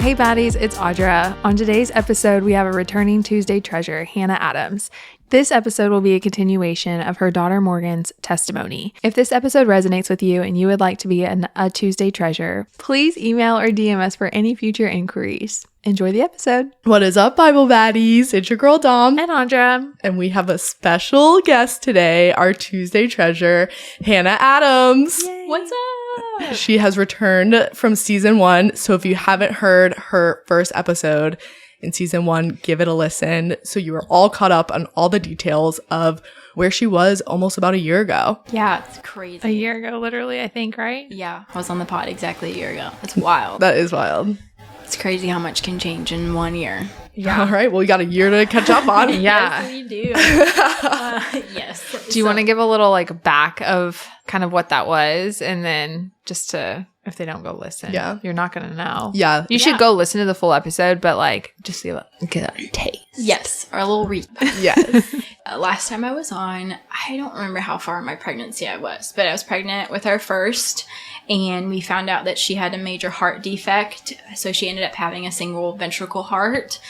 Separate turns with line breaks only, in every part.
Hey Baddies, it's Audra. On today's episode, we have a returning Tuesday treasure, Hannah Adams. This episode will be a continuation of her daughter Morgan's testimony. If this episode resonates with you and you would like to be a Tuesday treasure, please email or DM us for any future inquiries. Enjoy the episode.
What is up, Biblebaddies? It's your girl Dom.
And Audra.
And we have a special guest today, our Tuesday treasure, Hannah Adams.
Yay.
What's up?
She has returned from season 1. So if you haven't heard her first episode in season 1, give it a listen. So you are all caught up on all the details of where she was almost about a year ago.
Yeah, it's crazy.
A year ago, literally, I think, right?
Yeah, I was on the pod exactly a year ago. It's wild.
That is wild.
It's crazy how much can change in 1 year.
Yeah.
All right. Well, we got a year to catch up on.
Yeah.
Yes, we do. Yes.
Do you want to give a little back of kind of what that was? And then just to, if they don't go listen, you're not going to know.
Yeah.
You should go listen to the full episode, but just get a taste.
Yes, our little recap.
Yes.
Last time I was on, I don't remember how far in my pregnancy I was, but I was pregnant with our first, and we found out that she had a major heart defect. So she ended up having a single ventricle heart.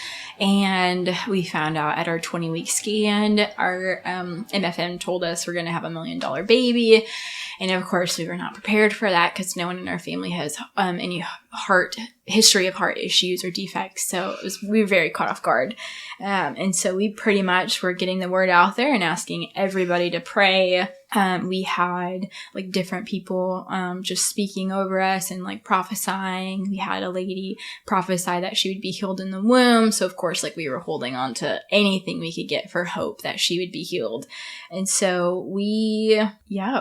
And we found out at our 20-week scan, our MFM told us we're going to have $1 million baby. And of course, we were not prepared for that because no one in our family has any history of heart issues or defects. So we were very caught off guard. And so we pretty much were getting the word out there and asking everybody to pray. We had different people just speaking over us and prophesying. We had a lady prophesy that she would be healed in the womb. So of course, we were holding on to anything we could get for hope that she would be healed. And so we,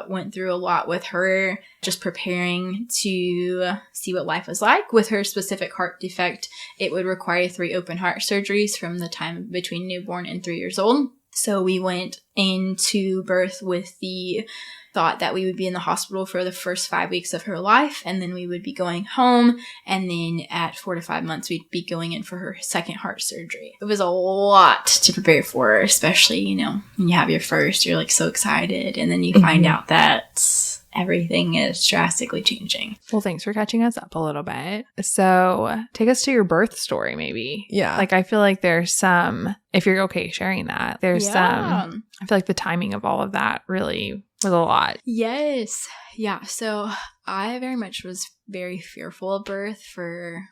went through a lot with her, just preparing to see what life was like. With her specific heart defect, it would require 3 open heart surgeries from the time between newborn and 3 years old. So we went into birth with the thought that we would be in the hospital for the first 5 weeks of her life, and then we would be going home, and then at 4 to 5 months, we'd be going in for her second heart surgery. It was a lot to prepare for, especially, when you have your first, you're so excited, and then you find out that everything is drastically changing.
Well, thanks for catching us up a little bit. So take us to your birth story, maybe.
Yeah.
I feel like there's some, if you're okay sharing that, there's some, I feel like the timing of all of that really was a lot.
Yes. Yeah. So I very much was very fearful of birth for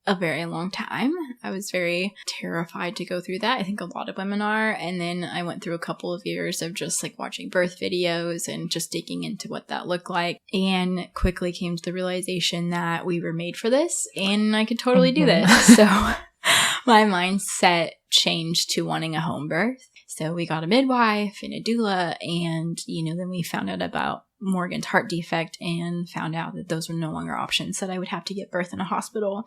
a very long time. I was very terrified to go through that. I think a lot of women are. And then I went through a couple of years of just watching birth videos and just digging into what that looked like, and quickly came to the realization that we were made for this and I could totally do this. So my mindset changed to wanting a home birth. So we got a midwife and a doula, and, then we found out about Morgan's heart defect and found out that those were no longer options, that I would have to get birth in a hospital,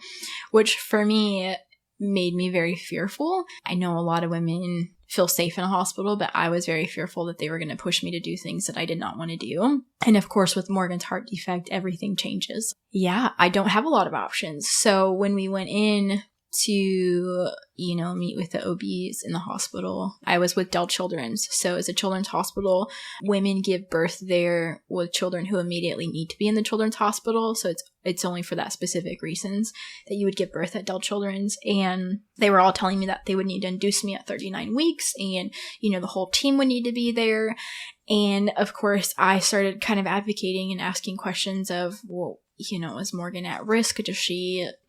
which for me made me very fearful. I know a lot of women feel safe in a hospital, but I was very fearful that they were going to push me to do things that I did not want to do. And of course, with Morgan's heart defect, everything changes. Yeah, I don't have a lot of options. So when we went in to, meet with the OBs in the hospital, I was with Dell Children's. So it's a children's hospital. Women give birth there with children who immediately need to be in the children's hospital. So it's only for that specific reasons that you would give birth at Dell Children's. And they were all telling me that they would need to induce me at 39 weeks, and, the whole team would need to be there. And of course, I started kind of advocating and asking questions of, well, is Morgan at risk?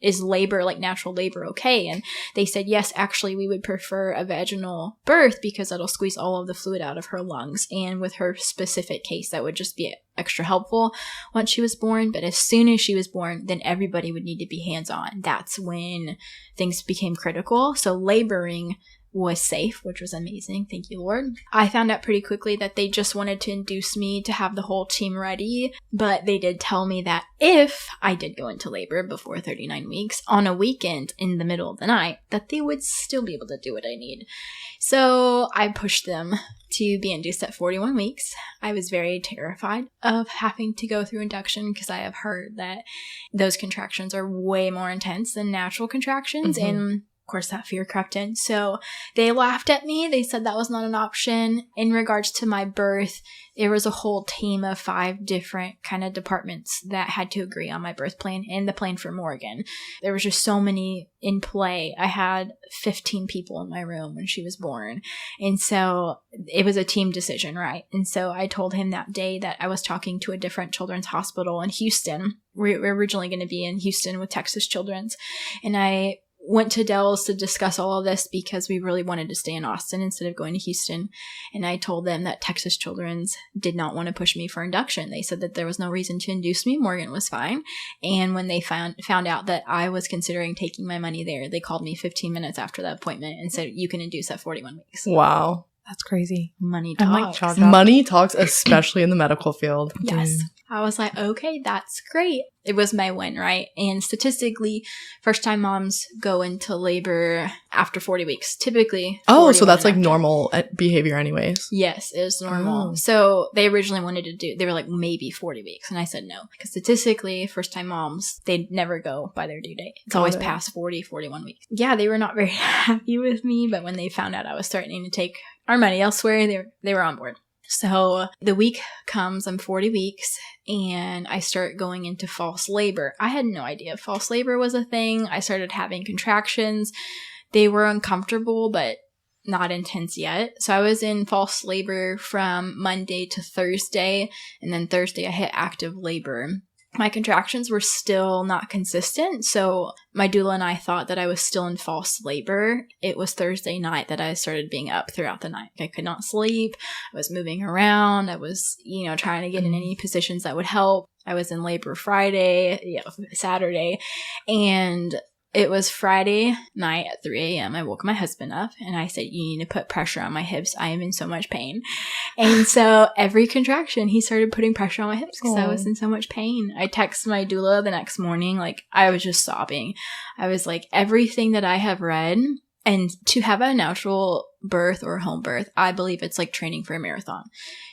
Is labor, natural labor, okay? And they said, yes, actually, we would prefer a vaginal birth because it'll squeeze all of the fluid out of her lungs. And with her specific case, that would just be extra helpful once she was born. But as soon as she was born, then everybody would need to be hands-on. That's when things became critical. So laboring was safe, which was amazing. Thank you, Lord. I found out pretty quickly that they just wanted to induce me to have the whole team ready, but they did tell me that if I did go into labor before 39 weeks on a weekend in the middle of the night, that they would still be able to do what I need. So I pushed them to be induced at 41 weeks. I was very terrified of having to go through induction because I have heard that those contractions are way more intense than natural contractions. And course, that fear crept in. So they laughed at me. They said that was not an option. In regards to my birth, there was a whole team of 5 different kind of departments that had to agree on my birth plan and the plan for Morgan. There was just so many in play. I had 15 people in my room when she was born. And so it was a team decision, right? And so I told him that day that I was talking to a different children's hospital in Houston. We were originally going to be in Houston with Texas Children's. And I went to Dell's to discuss all of this because we really wanted to stay in Austin instead of going to Houston. And I told them that Texas Children's did not want to push me for induction. They said that there was no reason to induce me. Morgan was fine. And when they found out that I was considering taking my money there, they called me 15 minutes after that appointment and said, you can induce at 41 weeks.
Wow.
That's crazy.
Money
I'm like
talks.
jaw dropped.
Money talks, especially in the medical field.
Yes. I was like, okay, that's great. It was my win, right? And statistically, first-time moms go into labor after 40 weeks, typically.
Oh, so that's like
after.
normal behavior anyways.
Yes, it was normal.
Oh.
So they originally wanted to do, they were like, maybe 40 weeks. And I said no. Because statistically, first-time moms, they never go by their due date. It's always past 40, 41 weeks. Yeah, they were not very happy with me, but when they found out I was starting to take our money elsewhere, they were on board. So the week comes, I'm 40 weeks, and I start going into false labor. I had no idea false labor was a thing. I started having contractions. They were uncomfortable, but not intense yet. So I was in false labor from Monday to Thursday, and then Thursday I hit active labor. My contractions were still not consistent, so my doula and I thought that I was still in false labor. It was Thursday night that I started being up throughout the night. I could not sleep. I was moving around. I was, trying to get in any positions that would help. I was in labor Friday, Saturday, and it was Friday night at 3 a.m. I woke my husband up and I said, you need to put pressure on my hips. I am in so much pain. And so every contraction, he started putting pressure on my hips because I was in so much pain. I texted my doula the next morning. Like, I was just sobbing. I was like, everything that I have read, and to have a natural birth or home birth, I believe it's like training for a marathon.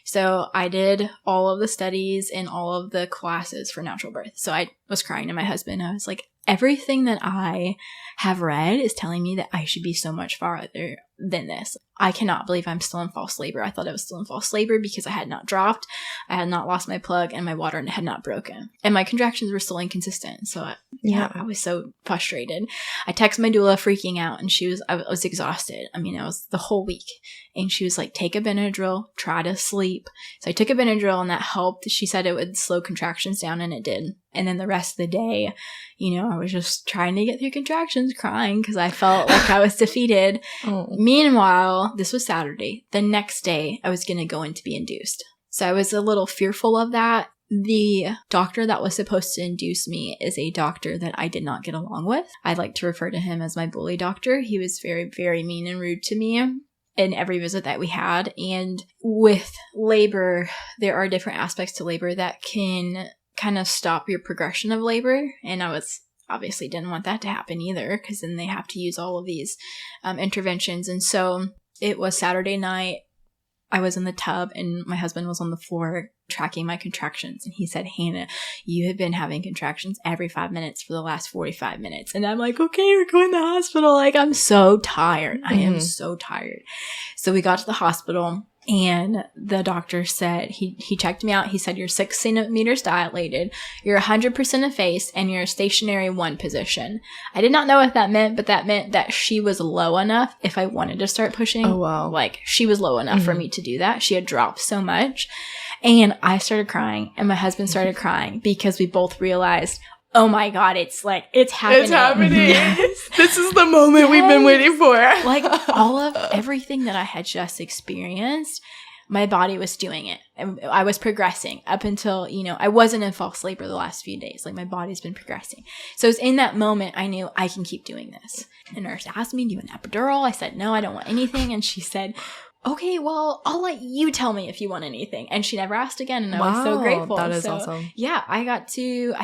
So I did all of the studies and all of the classes for natural birth. So I was crying to my husband. I was like, everything that I have read is telling me that I should be so much farther than this. I cannot believe I'm still in false labor. I thought I was still in false labor because I had not dropped, I had not lost my plug, and my water had not broken. And my contractions were still inconsistent. So I was so frustrated. I texted my doula freaking out, and I was exhausted. I mean, I was the whole week. And she was like, take a Benadryl, try to sleep. So I took a Benadryl and that helped. She said it would slow contractions down, and it did. And then the rest of the day, I was just trying to get through contractions, crying because I felt like I was defeated. Meanwhile, this was Saturday. The next day, I was going to go in to be induced. So I was a little fearful of that. The doctor that was supposed to induce me is a doctor that I did not get along with. I like to refer to him as my bully doctor. He was very, very mean and rude to me in every visit that we had. And with labor, there are different aspects to labor that can kind of stop your progression of labor. And I obviously didn't want that to happen either, because then they have to use all of these interventions. And so it was Saturday night. I was in the tub and my husband was on the floor tracking my contractions. And he said, Hannah, you have been having contractions every 5 minutes for the last 45 minutes. And I'm like, okay, we're going to the hospital. Like, I'm so tired. I am so tired. So we got to the hospital. And the doctor said, he checked me out. He said, you're 6 centimeters dilated, you're 100% effaced, and you're stationary 1 position. I did not know what that meant, but that meant that she was low enough if I wanted to start pushing. Oh, wow. Like, she was low enough for me to do that. She had dropped so much. And I started crying, and my husband started crying because we both realized, oh my God, it's happening.
It's happening. Yes. This is the moment we've been waiting for.
Like, everything that I had just experienced, my body was doing it. And I was progressing up until, I wasn't in false labor the last few days. Like, my body's been progressing. So it's in that moment, I knew I can keep doing this. The nurse asked me, do you want an epidural? I said, no, I don't want anything. And she said, okay, well, I'll let you tell me if you want anything. And she never asked again, and I was so grateful.
That is awesome.
Yeah, I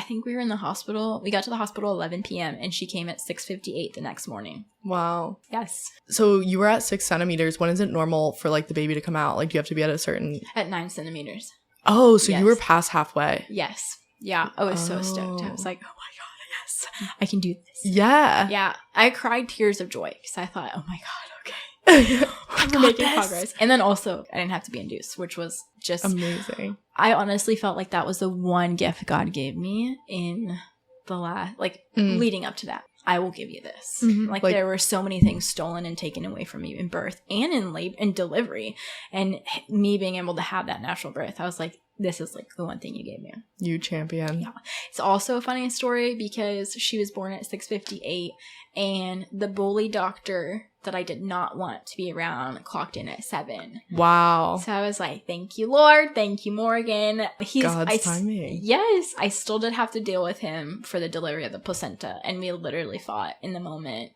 think we were in the hospital. We got to the hospital 11 p.m., and she came at 6:58 the next morning.
Wow.
Yes.
So you were at 6 centimeters. When is it normal for, like, the baby to come out? Like, do you have to be at a certain...
At 9 centimeters.
Oh, so you were past halfway.
Yes. Yeah, I was so stoked. I was like, oh my God. yes, I can do this.
Yeah.
Yeah. I cried tears of joy because I thought, oh my God, okay. We're making progress. And then also, I didn't have to be induced, which was just
amazing.
I honestly felt like that was the one gift God gave me in the last, leading up to that. I will give you this.
Mm-hmm.
Like there were so many things stolen and taken away from me in birth and in labor and delivery, and me being able to have that natural birth. I was like, this is like the one thing you gave me.
You champion.
Yeah. It's also a funny story because she was born at 6:58, and the bully doctor that I did not want to be around clocked in at 7.
Wow.
So I was like, thank you, Lord. Thank you, Morgan.
God's timing.
Yes. I still did have to deal with him for the delivery of the placenta. And we literally fought in the moment.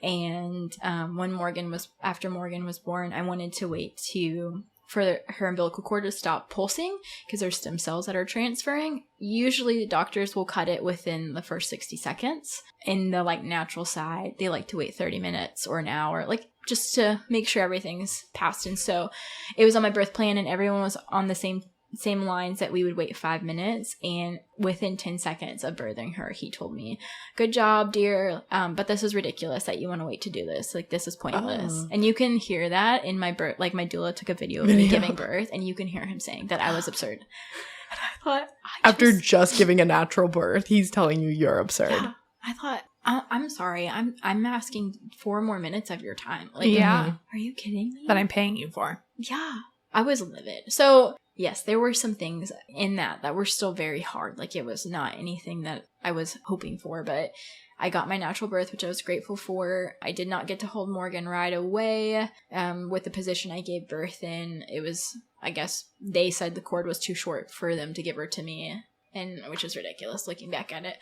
And after Morgan was born, I wanted to wait for her umbilical cord to stop pulsing because there's stem cells that are transferring. Usually the doctors will cut it within the first 60 seconds. In the natural side, they like to wait 30 minutes or an hour, just to make sure everything's passed. And so it was on my birth plan and everyone was on the same lines that we would wait 5 minutes. And within 10 seconds of birthing her, he told me, good job, dear. But this is ridiculous that you want to wait to do this. This is pointless. Oh. And you can hear that in my birth. My doula took a video of me giving birth and you can hear him saying that I was absurd. And I thought,
after just giving a natural birth, he's telling you you're absurd.
Yeah, I thought, I'm sorry. I'm asking 4 more minutes of your time.
Yeah.
Are you kidding me?
That I'm paying you for.
Yeah. I was livid. So yes, there were some things in that were still very hard. It was not anything that I was hoping for, but I got my natural birth, which I was grateful for. I did not get to hold Morgan right away. With the position I gave birth in, it was, I guess, they said the cord was too short for them to give her to me. And which is ridiculous looking back at it.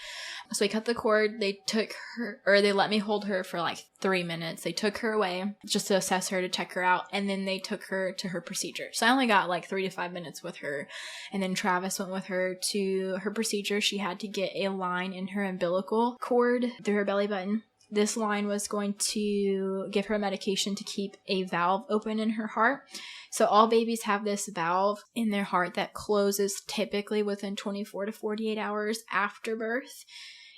So we cut the cord. They let me hold her for 3 minutes. They took her away just to assess her, to check her out. And then they took her to her procedure. So I only got 3 to 5 minutes with her. And then Travis went with her to her procedure. She had to get a line in her umbilical cord through her belly button. This line was going to give her a medication to keep a valve open in her heart. So all babies have this valve in their heart that closes typically within 24 to 48 hours after birth.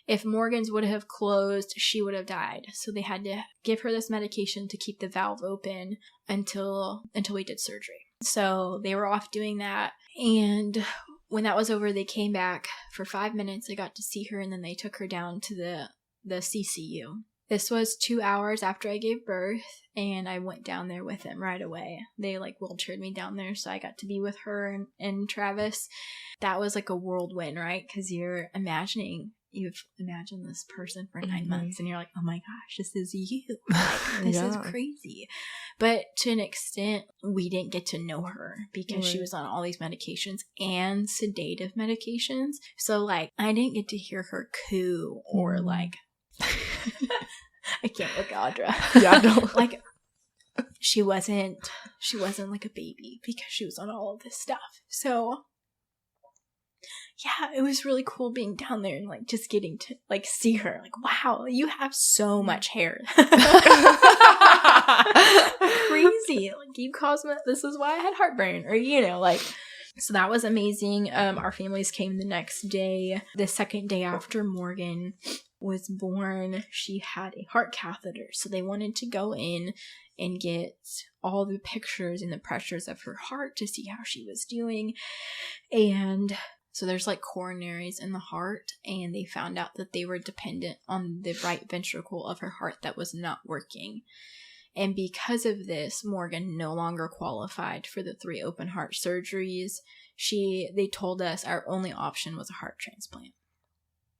If Morgan's would have closed, she would have died. So they had to give her this medication to keep the valve open until we did surgery. So they were off doing that. And when that was over, they came back for 5 minutes. I got to see her, and then they took her down to the CCU. This was 2 hours after I gave birth, and I went down there with them right away. They wheelchaired me down there, so I got to be with her and Travis. That was a whirlwind, right? Because you've imagined this person for 9 months, and you're like, oh my gosh, this is you. This is crazy. But to an extent, we didn't get to know her because she was on all these medications and sedative medications. So I didn't get to hear her coo or I can't look at Audra.
Yeah, no.
She wasn't like a baby because she was on all of this stuff. So yeah, it was really cool being down there and just getting to see her. Wow, you have so much hair. Crazy. You caused this is why I had heartburn, or so that was amazing. Our families came the next day. The second day after Morgan was born, she had a heart catheter. So they wanted to go in and get all the pictures and the pressures of her heart to see how she was doing. And so there's coronaries in the heart, and they found out that they were dependent on the right ventricle of her heart that was not working. And because of this, Morgan no longer qualified for the 3 open heart surgeries. They told us our only option was a heart transplant.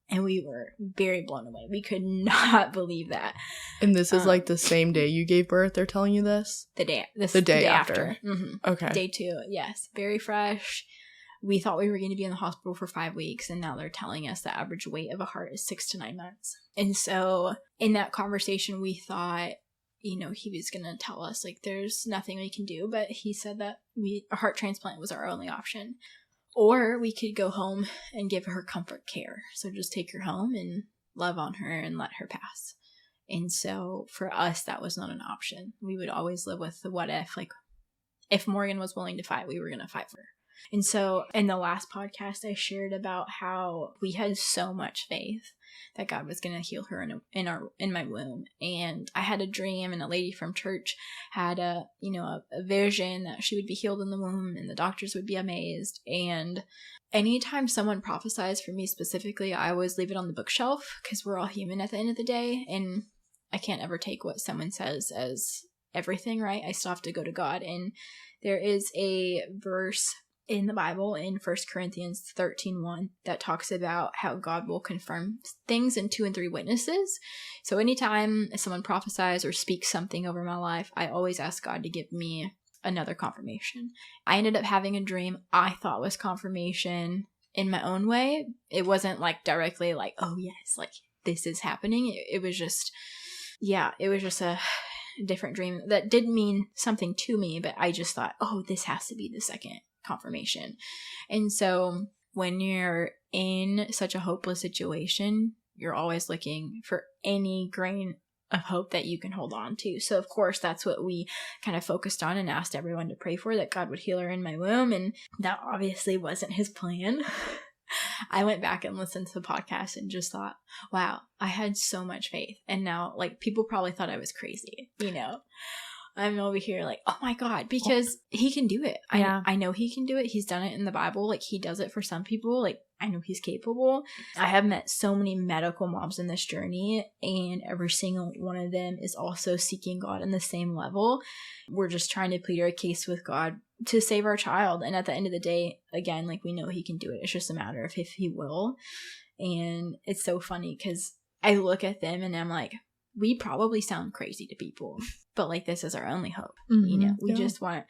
And we were very blown away. We could not believe that.
And this is the same day you gave birth, they're telling you this?
The day after. Mm-hmm.
Okay.
Day 2, yes. Very fresh. We thought we were going to be in the hospital for 5 weeks, and now they're telling us the average weight of a heart is 6 to 9 months. And so in that conversation, we thought, he was going to tell us, there's nothing we can do. But he said that a heart transplant was our only option. Or we could go home and give her comfort care. So just take her home and love on her and let her pass. And so for us, that was not an option. We would always live with the what if. If Morgan was willing to fight, we were going to fight for her. And so in the last podcast, I shared about how we had so much faith that God was going to heal her in my womb. And I had a dream, and a lady from church had a vision that she would be healed in the womb and the doctors would be amazed. And anytime someone prophesies for me specifically, I always leave it on the bookshelf, because we're all human at the end of the day. And I can't ever take what someone says as everything, right? I still have to go to God. And there is a verse in the Bible in 1 Corinthians 13:1 that talks about how God will confirm things in 2 and 3 witnesses. So anytime someone prophesies or speaks something over my life, I always ask God to give me another confirmation. I ended up having a dream I thought was confirmation in my own way. It wasn't like directly like, oh yes, like this is happening. It was just a different dream that did mean something to me, but I just thought, oh, this has to be the second confirmation. And so when you're in such a hopeless situation, you're always looking for any grain of hope that you can hold on to. So of course, that's what we kind of focused on and asked everyone to pray for, that God would heal her in my womb. And that obviously wasn't his plan. I went back and listened to the podcast and just thought, wow, I had so much faith. And now, like, people probably thought I was crazy, I'm over here like, oh my God, because he can do it.
Yeah.
I know he can do it. He's done it in the Bible. Like, he does it for some people. Like, I know he's capable. I have met so many medical moms in this journey, and every single one of them is also seeking God on the same level. We're just trying to plead our case with God to save our child. And at the end of the day, again, like, we know he can do it. It's just a matter of if he will. And it's so funny because I look at them and I'm like, we probably sound crazy to people, but like, this is our only hope.
Mm-hmm.
We just want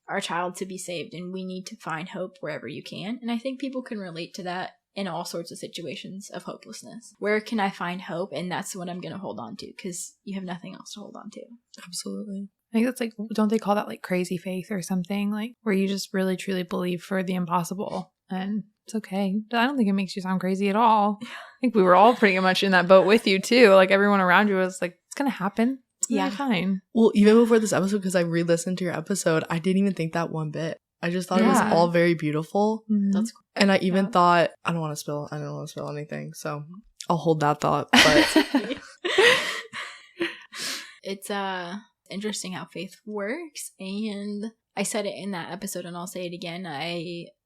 our child to be saved, and we need to find hope wherever you can. And I think people can relate to that in all sorts of situations of hopelessness. Where can I find hope? And that's what I'm going to hold on to, because you have nothing else to hold on to.
Absolutely.
I think that's like, don't they call that like crazy faith or something? Like, where you just really truly believe for the impossible, and it's okay. I don't think it makes you sound crazy at all. I think we were all pretty much in that boat with you too. Like, everyone around you was like, it's going to happen. It's going to be fine.
Well, even before this episode, because I re-listened to your episode, I didn't even think that one bit. I just thought it was all very beautiful.
Mm-hmm.
That's cool.
And I even thought, I don't want to spill anything. So I'll hold that thought. But
it's interesting how faith works. And I said it in that episode, and I'll say it again.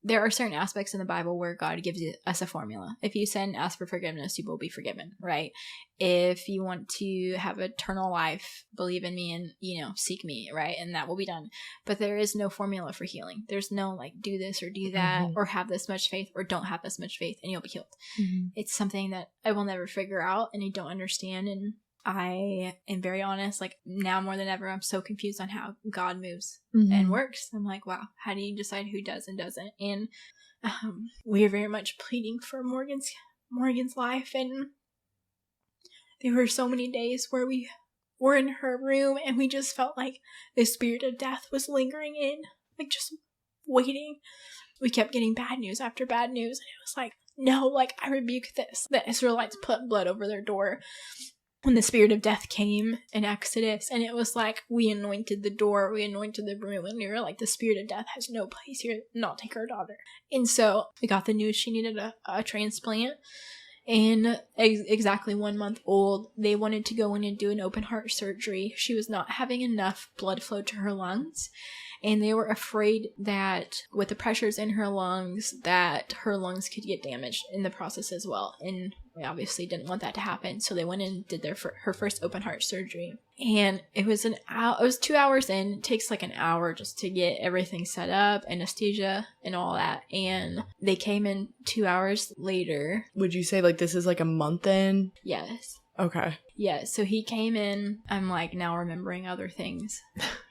There are certain aspects in the Bible where God gives us a formula. If you sin, ask for forgiveness, you will be forgiven, right? If you want to have eternal life, believe in me and, seek me, right? And that will be done. But there is no formula for healing. There's no like, do this or do that, or have this much faith or don't have this much faith and you'll be healed. Mm-hmm. It's something that I will never figure out and I don't understand. And I am very honest, like, now more than ever, I'm so confused on how God moves and works. I'm like, wow, how do you decide who does and doesn't? And we are very much pleading for Morgan's life. And there were so many days where we were in her room and we just felt like the spirit of death was lingering in, like, just waiting. We kept getting bad news after bad news. And it was like, no, like, I rebuke this. The Israelites put blood over their door when the spirit of death came in Exodus, and it was like, we anointed the door, we anointed the room, and we were like, the spirit of death has no place here, not take our daughter. And so we got the news she needed a transplant, and exactly 1 month old, they wanted to go in and do an open heart surgery. She was not having enough blood flow to her lungs, and they were afraid that with the pressures in her lungs, that her lungs could get damaged in the process as well. And we obviously didn't want that to happen. So they went and did her first open heart surgery. And it was 2 hours in. It takes like an hour just to get everything set up, anesthesia and all that. And they came in 2 hours later.
Would you say like this is like a month in?
Yes.
Okay.
Yeah. So he came in. I'm like now remembering other things.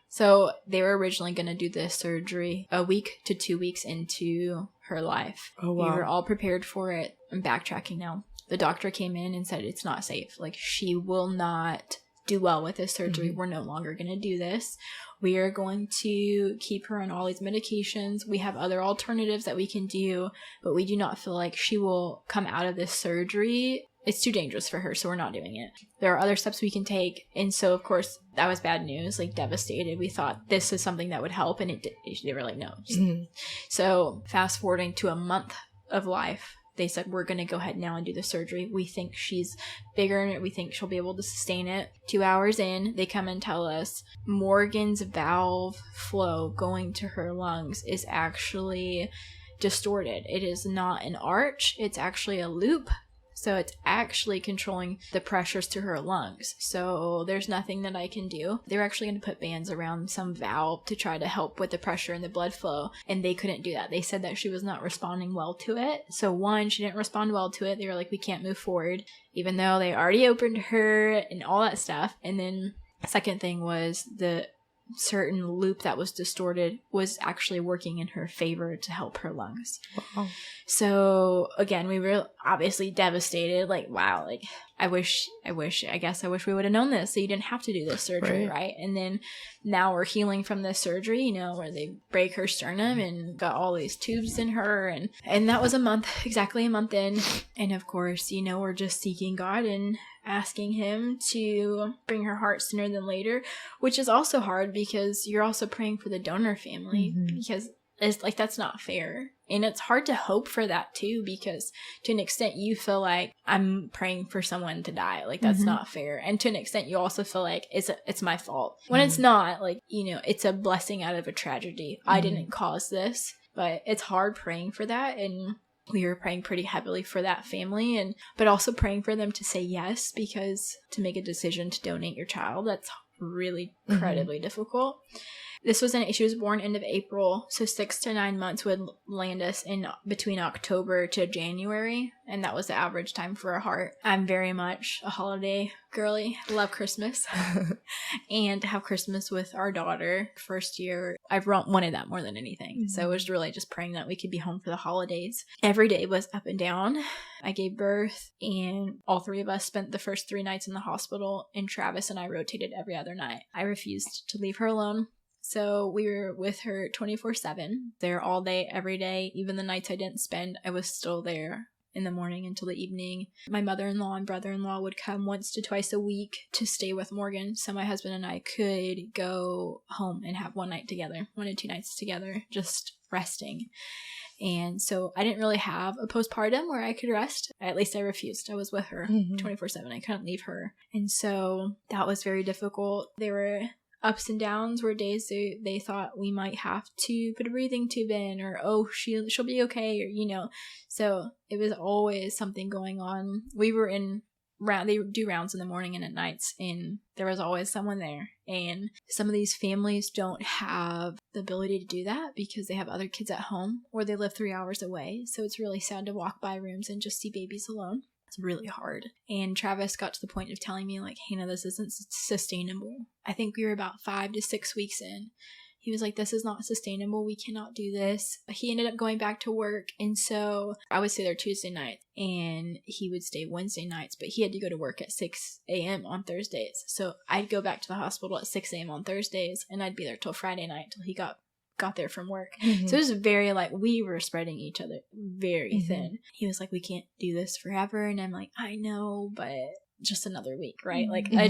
So they were originally going to do this surgery a week to 2 weeks into her life.
Oh, wow.
We were all prepared for it. I'm backtracking now. The doctor came in and said it's not safe. Like, she will not do well with this surgery. Mm-hmm. We're no longer going to do this. We are going to keep her on all these medications. We have other alternatives that we can do, but we do not feel like she will come out of this surgery it's too dangerous for her, so we're not doing it. There are other steps we can take. And so, of course, that was bad news, like devastated. We thought this is something that would help, and they were like, no. So fast forwarding to a month of life, they said, we're going to go ahead now and do the surgery. We think she's bigger. We think she'll be able to sustain it. 2 hours in, they come and tell us Morgan's valve flow going to her lungs is actually distorted. It is not an arch. It's actually a loop. So it's actually controlling the pressures to her lungs. So there's nothing that I can do. They're actually going to put bands around some valve to try to help with the pressure and the blood flow. And they couldn't do that. They said that she was not responding well to it. So one, she didn't respond well to it. They were like, we can't move forward, even though they already opened her and all that stuff. And then the second thing was the certain loop that was distorted was actually working in her favor to help her lungs.
Wow.
So again, we were obviously devastated. Like, wow, like I guess I wish we would have known this, so you didn't have to do this surgery, right? And then now we're healing from this surgery, you know, where they break her sternum and got all these tubes in her, and that was exactly a month in. And of course, you know, we're just seeking God and asking him to bring her heart sooner than later, which is also hard because you're also praying for the donor family, because it's like, that's not fair. And it's hard to hope for that too, because to an extent you feel like I'm praying for someone to die. Like, that's not fair. And to an extent you also feel like it's my fault, when it's not. Like, you know, it's a blessing out of a tragedy. I didn't cause this, but it's hard praying for that. And we were praying pretty heavily for that family, but also praying for them to say yes, because to make a decision to donate your child, that's really incredibly difficult. She was born end of April, so 6 to 9 months would land us in between October to January, and that was the average time for a heart. I'm very much a holiday girly, love Christmas, and to have Christmas with our daughter first year, I've wanted that more than anything. So it was really just praying that we could be home for the holidays. Every day was up and down. I gave birth, and all three of us spent the first 3 nights in the hospital, and Travis and I rotated every other night. I refused to leave her alone. So we were with her 24/7, there all day, every day. Even the nights I didn't spend, I was still there in the morning until the evening. My mother-in-law and brother-in-law would come once to twice a week to stay with Morgan, so my husband and I could go home and have 1 night together, 1 and 2 nights together, just resting. And so I didn't really have a postpartum where I could rest. At least I refused. I was with her 24/7. I couldn't leave her. And so that was very difficult. There were ups and downs, were days they thought we might have to put a breathing tube in, or she'll be okay, or, you know. So it was always something going on. We were they do rounds in the morning and at nights, and there was always someone there. And some of these families don't have the ability to do that because they have other kids at home, or they live 3 hours away. So it's really sad to walk by rooms and just see babies alone. It's really hard. And Travis got to the point of telling me, like, Hannah, this isn't sustainable. I think we were about 5 to 6 weeks in. He was like, this is not sustainable. We cannot do this. He ended up going back to work. And so I would stay there Tuesday nights, and he would stay Wednesday nights, but he had to go to work at 6 a.m. on Thursdays. So I'd go back to the hospital at 6 a.m. on Thursdays, and I'd be there till Friday night till he got there from work. So it was very, like, we were spreading each other very thin. He was like, we can't do this forever. And I'm like, I know, but just another week, right? Like, I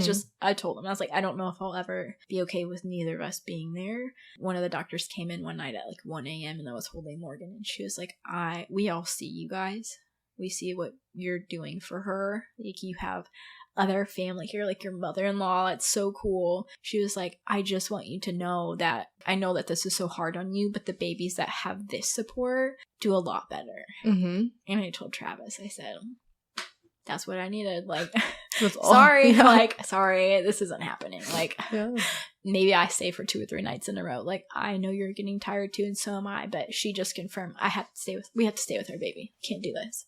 told him, I was like, I don't know if I'll ever be okay with neither of us being there. One of the doctors came in one night at like 1 a.m. and I was holding Morgan, and she was like, we all see you guys. We see what you're doing for her. Like, you have other family here, like your mother-in-law. It's so cool. She was like, I just want you to know that I know that this is so hard on you, but the babies that have this support do a lot better. And I told Travis, I said, that's what I needed. Like, sorry, like, sorry, this isn't happening. Like, maybe I stay for 2 or 3 nights in a row. Like, I know you're getting tired too, and so am I, but she just confirmed we have to stay with our baby. Can't do this.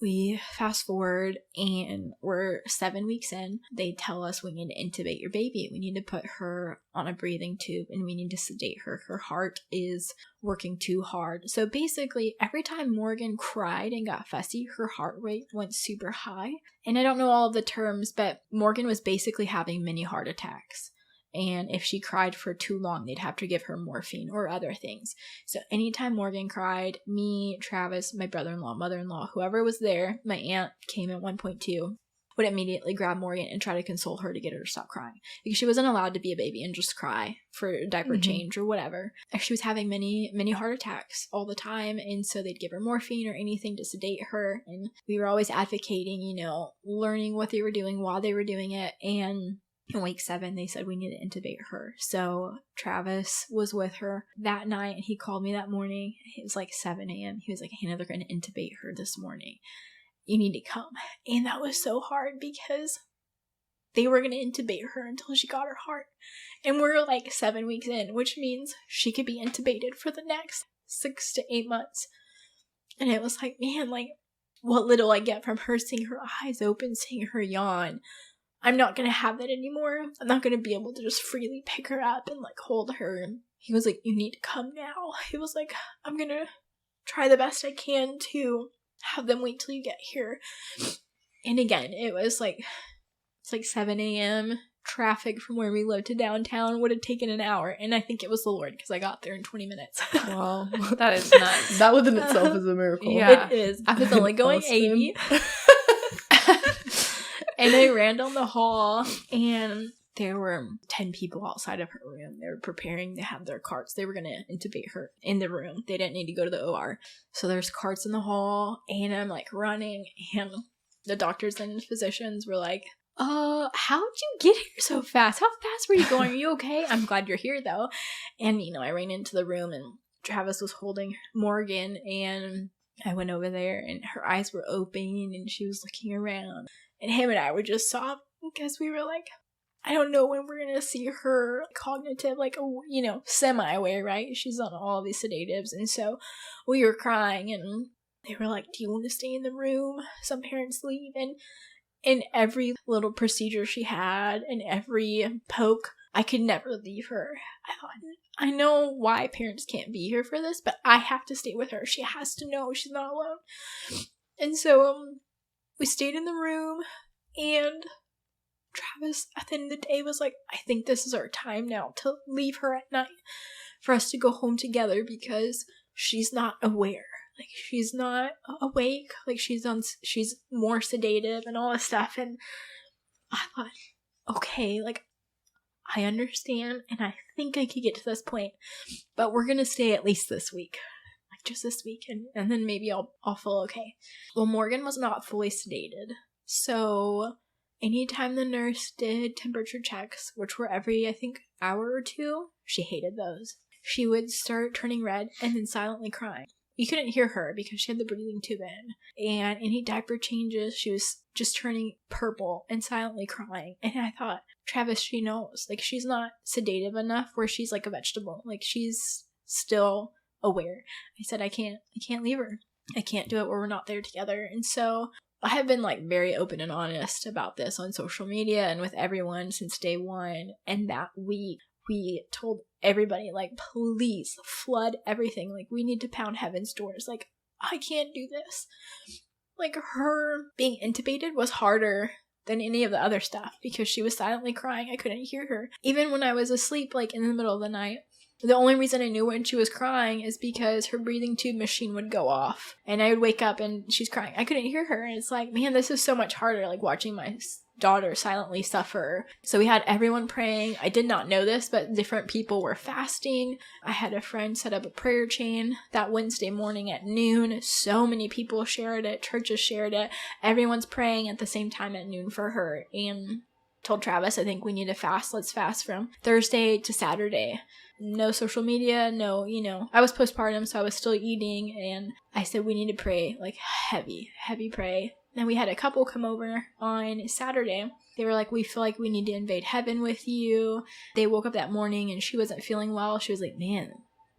We fast forward, and we're 7 weeks in. They tell us we need to intubate your baby. We need to put her on a breathing tube, and we need to sedate her. Her heart is working too hard. So basically, every time Morgan cried and got fussy, her heart rate went super high. And I don't know all of the terms, but Morgan was basically having mini heart attacks. And if she cried for too long, they'd have to give her morphine or other things. So anytime Morgan cried, me, Travis, my brother-in-law, mother-in-law, whoever was there, my aunt came at one point too, would immediately grab Morgan and try to console her to get her to stop crying. Because she wasn't allowed to be a baby and just cry for a diaper change or whatever. She was having many heart attacks all the time, and so they'd give her morphine or anything to sedate her. And we were always advocating, you know, learning what they were doing while they were doing it. And in week 7, they said we need to intubate her. So Travis was with her that night, and he called me that morning. It was like 7 a.m. He was like, Hannah, they're going to intubate her this morning. You need to come. And that was so hard because they were going to intubate her until she got her heart. And we're like 7 weeks in, which means she could be intubated for the next 6 to 8 months. And it was like, man, like what little I get from her, seeing her eyes open, seeing her yawn, I'm not going to have that anymore. I'm not going to be able to just freely pick her up and like hold her. And he was like, you need to come now. He was like, I'm going to try the best I can to have them wait till you get here. And again, it was like, it's like 7 a.m. Traffic from where we lived to downtown would have taken an hour. And I think it was the Lord because I got there in 20 minutes.
Wow. That is nuts.
That within itself is a miracle.
Yeah.
It is. I was only going 80. And I ran down the hall, and there were 10 people outside of her room. They were preparing to have their carts. They were going to intubate her in the room. They didn't need to go to the OR. So there's carts in the hall, and I'm like running, and the doctors and physicians were like, how'd you get here so fast? How fast were you going? Are you okay? I'm glad you're here, though. And, you know, I ran into the room, and Travis was holding Morgan, and I went over there, and her eyes were open, and she was looking around. And him and I were just sobbing because we were like, I don't know when we're going to see her cognitive, like, you know, semi-aware, right? She's on all these sedatives. And so we were crying, and they were like, do you want to stay in the room? Some parents leave. And in every little procedure she had and every poke, I could never leave her. I thought, I know why parents can't be here for this, but I have to stay with her. She has to know she's not alone. And so, we stayed in the room, and Travis, at the end of the day, was like, I think this is our time now to leave her at night for us to go home together because she's not aware. Like, she's not awake. Like, she's more sedative and all this stuff. And I thought, okay, like, I understand, and I think I could get to this point, but we're going to stay at least this week. Just this week, and then maybe I'll feel okay. Well, Morgan was not fully sedated, so anytime the nurse did temperature checks, which were every, I think, hour or two, she hated those. She would start turning red and then silently crying. You couldn't hear her because she had the breathing tube in, and any diaper changes, she was just turning purple and silently crying. And I thought, Travis, she knows, like, she's not sedative enough where she's like a vegetable, like, she's still aware. I said, I can't leave her. I can't do it where we're not there together. And so I have been like very open and honest about this on social media and with everyone since day one. And that week we told everybody, like, please flood everything. Like, we need to pound heaven's doors. Like, I can't do this. Like, her being intubated was harder than any of the other stuff because she was silently crying. I couldn't hear her. Even when I was asleep, like in the middle of the night, the only reason I knew when she was crying is because her breathing tube machine would go off and I would wake up and she's crying. I couldn't hear her. And it's like, man, this is so much harder, like watching my daughter silently suffer. So we had everyone praying. I did not know this, but different people were fasting. I had a friend set up a prayer chain that Wednesday morning at noon. So many people shared it. Churches shared it. Everyone's praying at the same time at noon for her. And told Travis, I think we need to fast. Let's fast from Thursday to Saturday. No social media, no, I was postpartum, so I was still eating, and I said we need to pray, like, heavy pray. Then we had a couple come over on Saturday. They were like, we feel like we need to invade heaven with you. They woke up that morning, and she wasn't feeling well. She was like, man,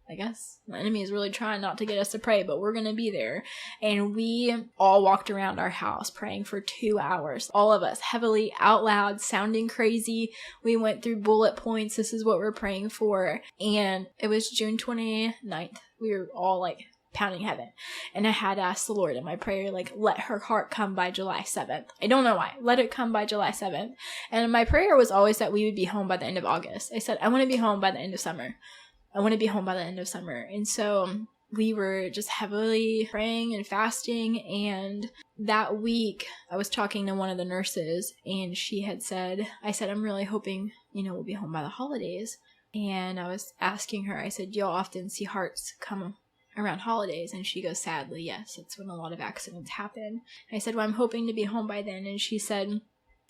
I guess the enemy is really trying not to get us to pray, but we're going to be there. And we all walked around our house praying for 2 hours. All of us, heavily, out loud, sounding crazy. We went through bullet points. This is what we're praying for. And it was June 29th. We were all like pounding heaven. And I had asked the Lord in my prayer, like, let her heart come by July 7th. I don't know why. Let it come by July 7th. And my prayer was always that we would be home by the end of August. I said, I want to be home by the end of summer. I want to be home by the end of summer. And so we were just heavily praying and fasting. And that week I was talking to one of the nurses, and she had said, I said, I'm really hoping, we'll be home by the holidays. And I was asking her, I said, you'll often see hearts come around holidays? And she goes, sadly, yes, it's when a lot of accidents happen. I said, well, I'm hoping to be home by then. And she said,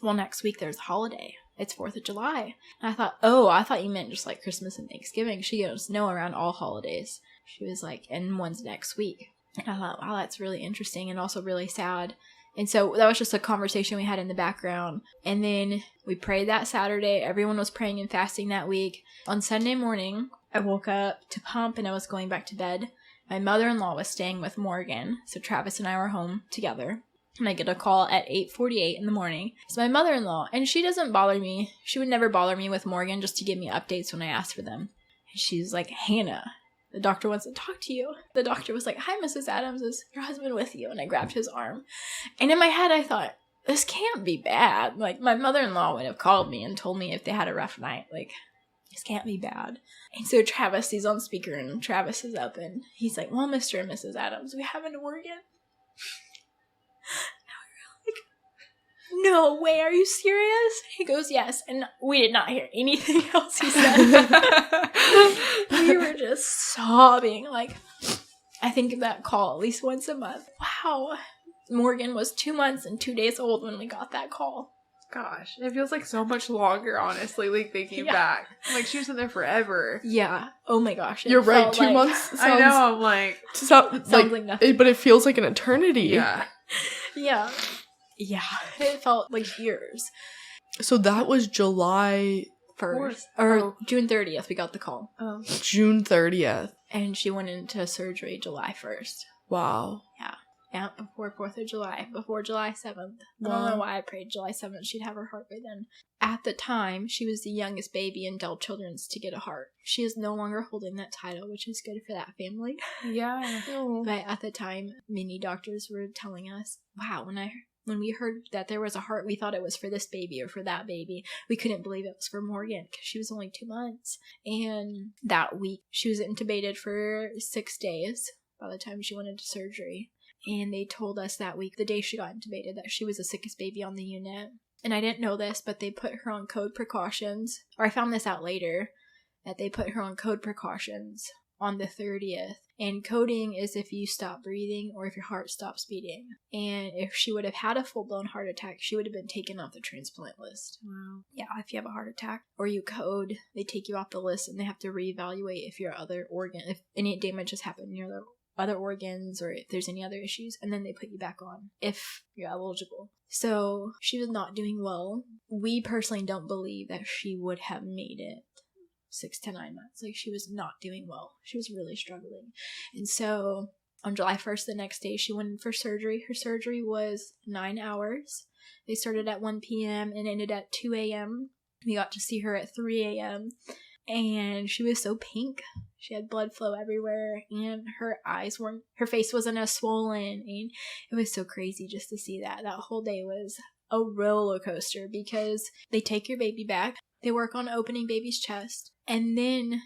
well, next week there's a holiday. It's 4th of July. And I thought you meant just like Christmas and Thanksgiving. She goes, no, around all holidays. She was like, and one's next week. And I thought, wow, that's really interesting and also really sad. And so that was just a conversation we had in the background. And then we prayed that Saturday. Everyone was praying and fasting that week. On Sunday morning, I woke up to pump and I was going back to bed. My mother-in-law was staying with Morgan. So Travis and I were home together. And I get a call at 8:48 in the morning. It's my mother-in-law. And she doesn't bother me. She would never bother me with Morgan, just to give me updates when I asked for them. And she's like, Hannah, the doctor wants to talk to you. The doctor was like, hi, Mrs. Adams, is your husband with you? And I grabbed his arm. And in my head, I thought, this can't be bad. Like, my mother-in-law would have called me and told me if they had a rough night. Like, this can't be bad. And so Travis, he's on speaker, and Travis is up, and he's like, well, Mr. and Mrs. Adams, we have an organ. No way, are you serious? He goes, yes. And we did not hear anything else he said. We were just sobbing. Like, I think of that call at least once a month. Wow. Morgan was 2 months and 2 days old when we got that call.
Gosh, it feels like so much longer, honestly, like thinking back. Like, she was in there forever.
Yeah. Oh my gosh.
You're right, 2 months sounds,
I know, I'm like...
sounds like nothing.
But it feels like an eternity.
Yeah.
Yeah. Yeah. It felt like years.
So that was July
1st. Or June 30th, we got the call.
Oh.
June 30th.
And she went into surgery July 1st.
Wow.
Yeah. Yeah, before 4th of July, before July 7th. I don't know why I prayed July 7th. She'd have her heart by then. At the time, she was the youngest baby in Dell Children's to get a heart. She is no longer holding that title, which is good for that family.
Yeah.
But at the time, many doctors were telling us, wow, when we heard that there was a heart, we thought it was for this baby or for that baby. We couldn't believe it was for Morgan because she was only 2 months. And that week, she was intubated for 6 days by the time she went into surgery. And they told us that week, the day she got intubated, that she was the sickest baby on the unit. And I didn't know this, but they put her on code precautions. Or I found this out later, that they put her on code precautions on the 30th. And coding is if you stop breathing or if your heart stops beating. And if she would have had a full-blown heart attack, she would have been taken off the transplant list.
Wow.
Yeah, if you have a heart attack or you code, they take you off the list and they have to reevaluate if your other organ, if any damage has happened in your other organs or if there's any other issues, and then they put you back on if you're eligible. So she was not doing well. We personally don't believe that she would have made it 6 to 9 months. Like, she was not doing well. She was really struggling. And so on July 1st, the next day, she went in for surgery. Her surgery was 9 hours. They started at 1 p.m. and ended at 2 a.m. We got to see her at 3 a.m. And she was so pink. She had blood flow everywhere, and her face wasn't as swollen, and it was so crazy just to see that. That whole day was a roller coaster because they take your baby back, they work on opening baby's chest, and then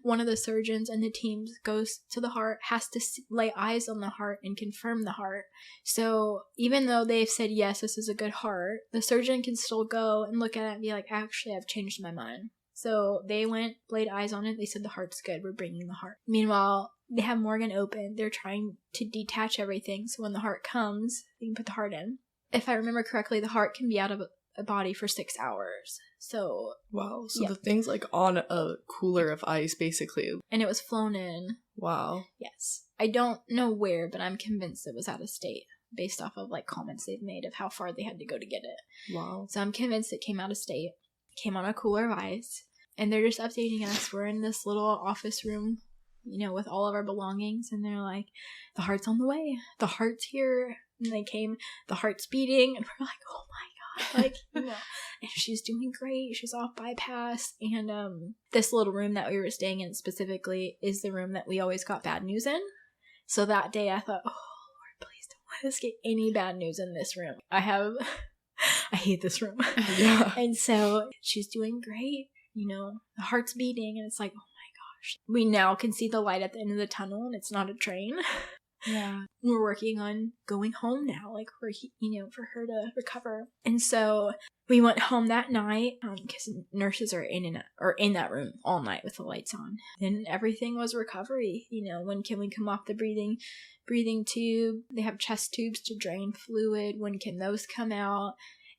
one of the surgeons and the teams goes to the heart, has to lay eyes on the heart and confirm the heart. So even though they've said, yes, this is a good heart, the surgeon can still go and look at it and be like, actually, I've changed my mind. So they went, laid eyes on it. They said, the heart's good. We're bringing the heart. Meanwhile, they have Morgan open. They're trying to detach everything. So when the heart comes, they can put the heart in. If I remember correctly, the heart can be out of a body for 6 hours. So.
Wow. So the thing's like on a cooler of ice, basically.
And it was flown in.
Wow.
Yes. I don't know where, but I'm convinced it was out of state based off of like comments they've made of how far they had to go to get it.
Wow.
So I'm convinced it came out of state. Came on a cooler of ice. And they're just updating us. We're in this little office room, with all of our belongings. And they're like, the heart's on the way. The heart's here. And they came, the heart's beating. And we're like, oh my God. And she's doing great. She's off bypass. And this little room that we were staying in specifically is the room that we always got bad news in. So that day I thought, oh Lord, please don't let us get any bad news in this room. I hate this room.
Yeah.
And so she's doing great. You know, the heart's beating, and it's like, oh my gosh. We now can see the light at the end of the tunnel, and it's not a train.
Yeah.
We're working on going home now, like, for, you know, for her to recover. And so we went home that night because nurses are in that room all night with the lights on. And everything was recovery. You know, when can we come off the breathing tube? They have chest tubes to drain fluid. When can those come out?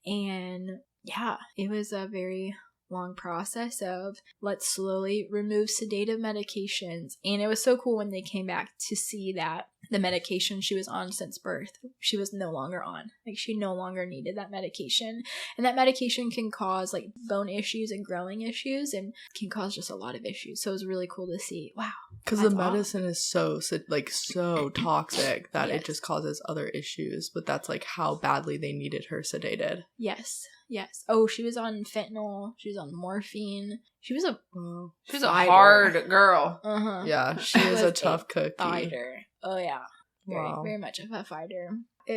And yeah, it was a very long process of let's slowly remove sedative medications. And it was so cool when they came back to see that the medication she was on since birth, she was no longer on. Like, she no longer needed that medication. And that medication can cause like bone issues and growing issues, and can cause just a lot of issues. So it was really cool to see. Wow.
Because the medicine is so toxic that
Yes.
it just causes other issues. But that's like how badly they needed her sedated.
Yes. Oh, she was on fentanyl. She was on morphine. She was a fighter.
hard girl.
Uh-huh.
Yeah, she was a tough cookie.
Fighter. Oh yeah.
Wow.
Very much of a fighter.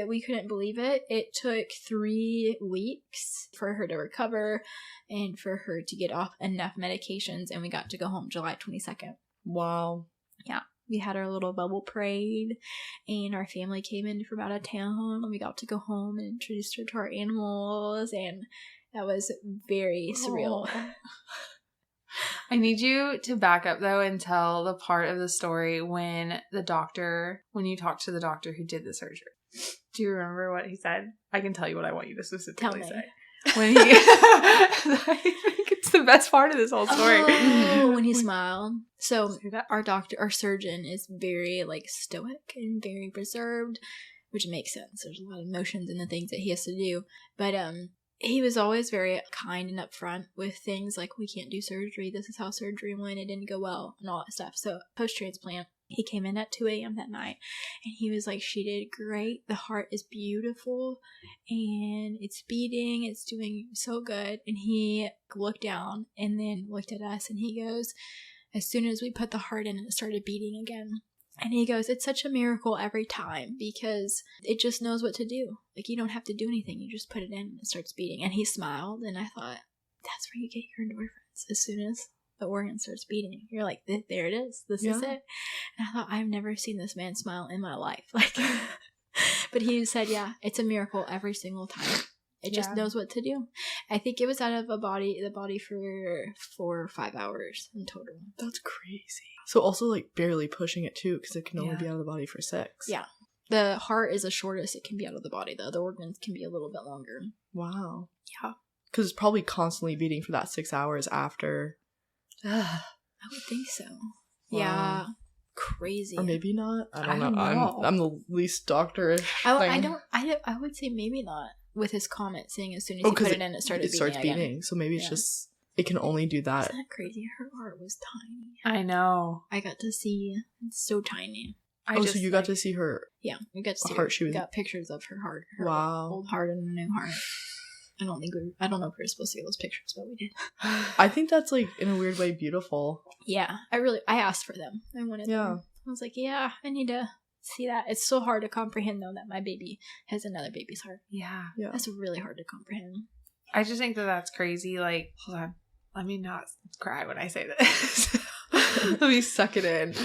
We couldn't believe it. It took 3 weeks for her to recover and for her to get off enough medications, and we got to go home July 22nd.
Wow.
Yeah. We had our little bubble parade, and our family came in from out of town, and we got to go home and introduce her to our animals, and that was very surreal.
I need you to back up, though, and tell the part of the story when you talked to the doctor who did the surgery. Do you remember what he said? I can tell you what I want you to specifically say. When he, I think it's the best part of this whole story.
Oh, when he smiled. So our surgeon is very like stoic and very reserved, which makes sense. There's a lot of emotions in the things that he has to do. But he was always very kind and upfront with things like, we can't do surgery. This is how surgery went. It didn't go well and all that stuff. So post-transplant, he came in at 2 a.m. that night, and he was like, she did great. The heart is beautiful, and it's beating. It's doing so good. And he looked down and then looked at us, and he goes, as soon as we put the heart in, it started beating again. And he goes, it's such a miracle every time because it just knows what to do. Like, you don't have to do anything. You just put it in and it starts beating. And he smiled, and I thought, that's where you get your endorphins. As soon as the organ starts beating, you're like, there it is. This is it. And I thought, I've never seen this man smile in my life. Like, but he said, yeah, it's a miracle every single time. It just knows what to do. I think it was out of the body for 4 or 5 hours in total.
That's crazy. So also like barely pushing it too, because it can only be out of the body for 6.
Yeah. The heart is the shortest it can be out of the body. The other organs can be a little bit longer.
Wow.
Yeah.
Because it's probably constantly beating for that 6 hours after.
I would think so.
Wow.
Yeah. Crazy.
Or maybe not. I don't know. I'm the least doctorish.
I would say maybe not. With his comment saying as soon as you put it in, it starts beating.
Again. So maybe it's just, it can only do that.
Isn't that crazy? Her heart was tiny.
I know.
I got to see. It's so tiny.
So you got to see her.
Yeah, we got to see
heart.
Her. We got pictures of her heart. Her
wow.
Old heart and a new heart. I don't know if we were supposed to get those pictures, but we did.
I think that's like in a weird way beautiful.
Yeah, I asked for them. I wanted them. I was like, yeah, I need to see that. It's so hard to comprehend though that my baby has another baby's heart.
Yeah.
That's really hard to comprehend.
I just think that that's crazy. Like, hold on, let me not cry when I say this. Let me suck it in.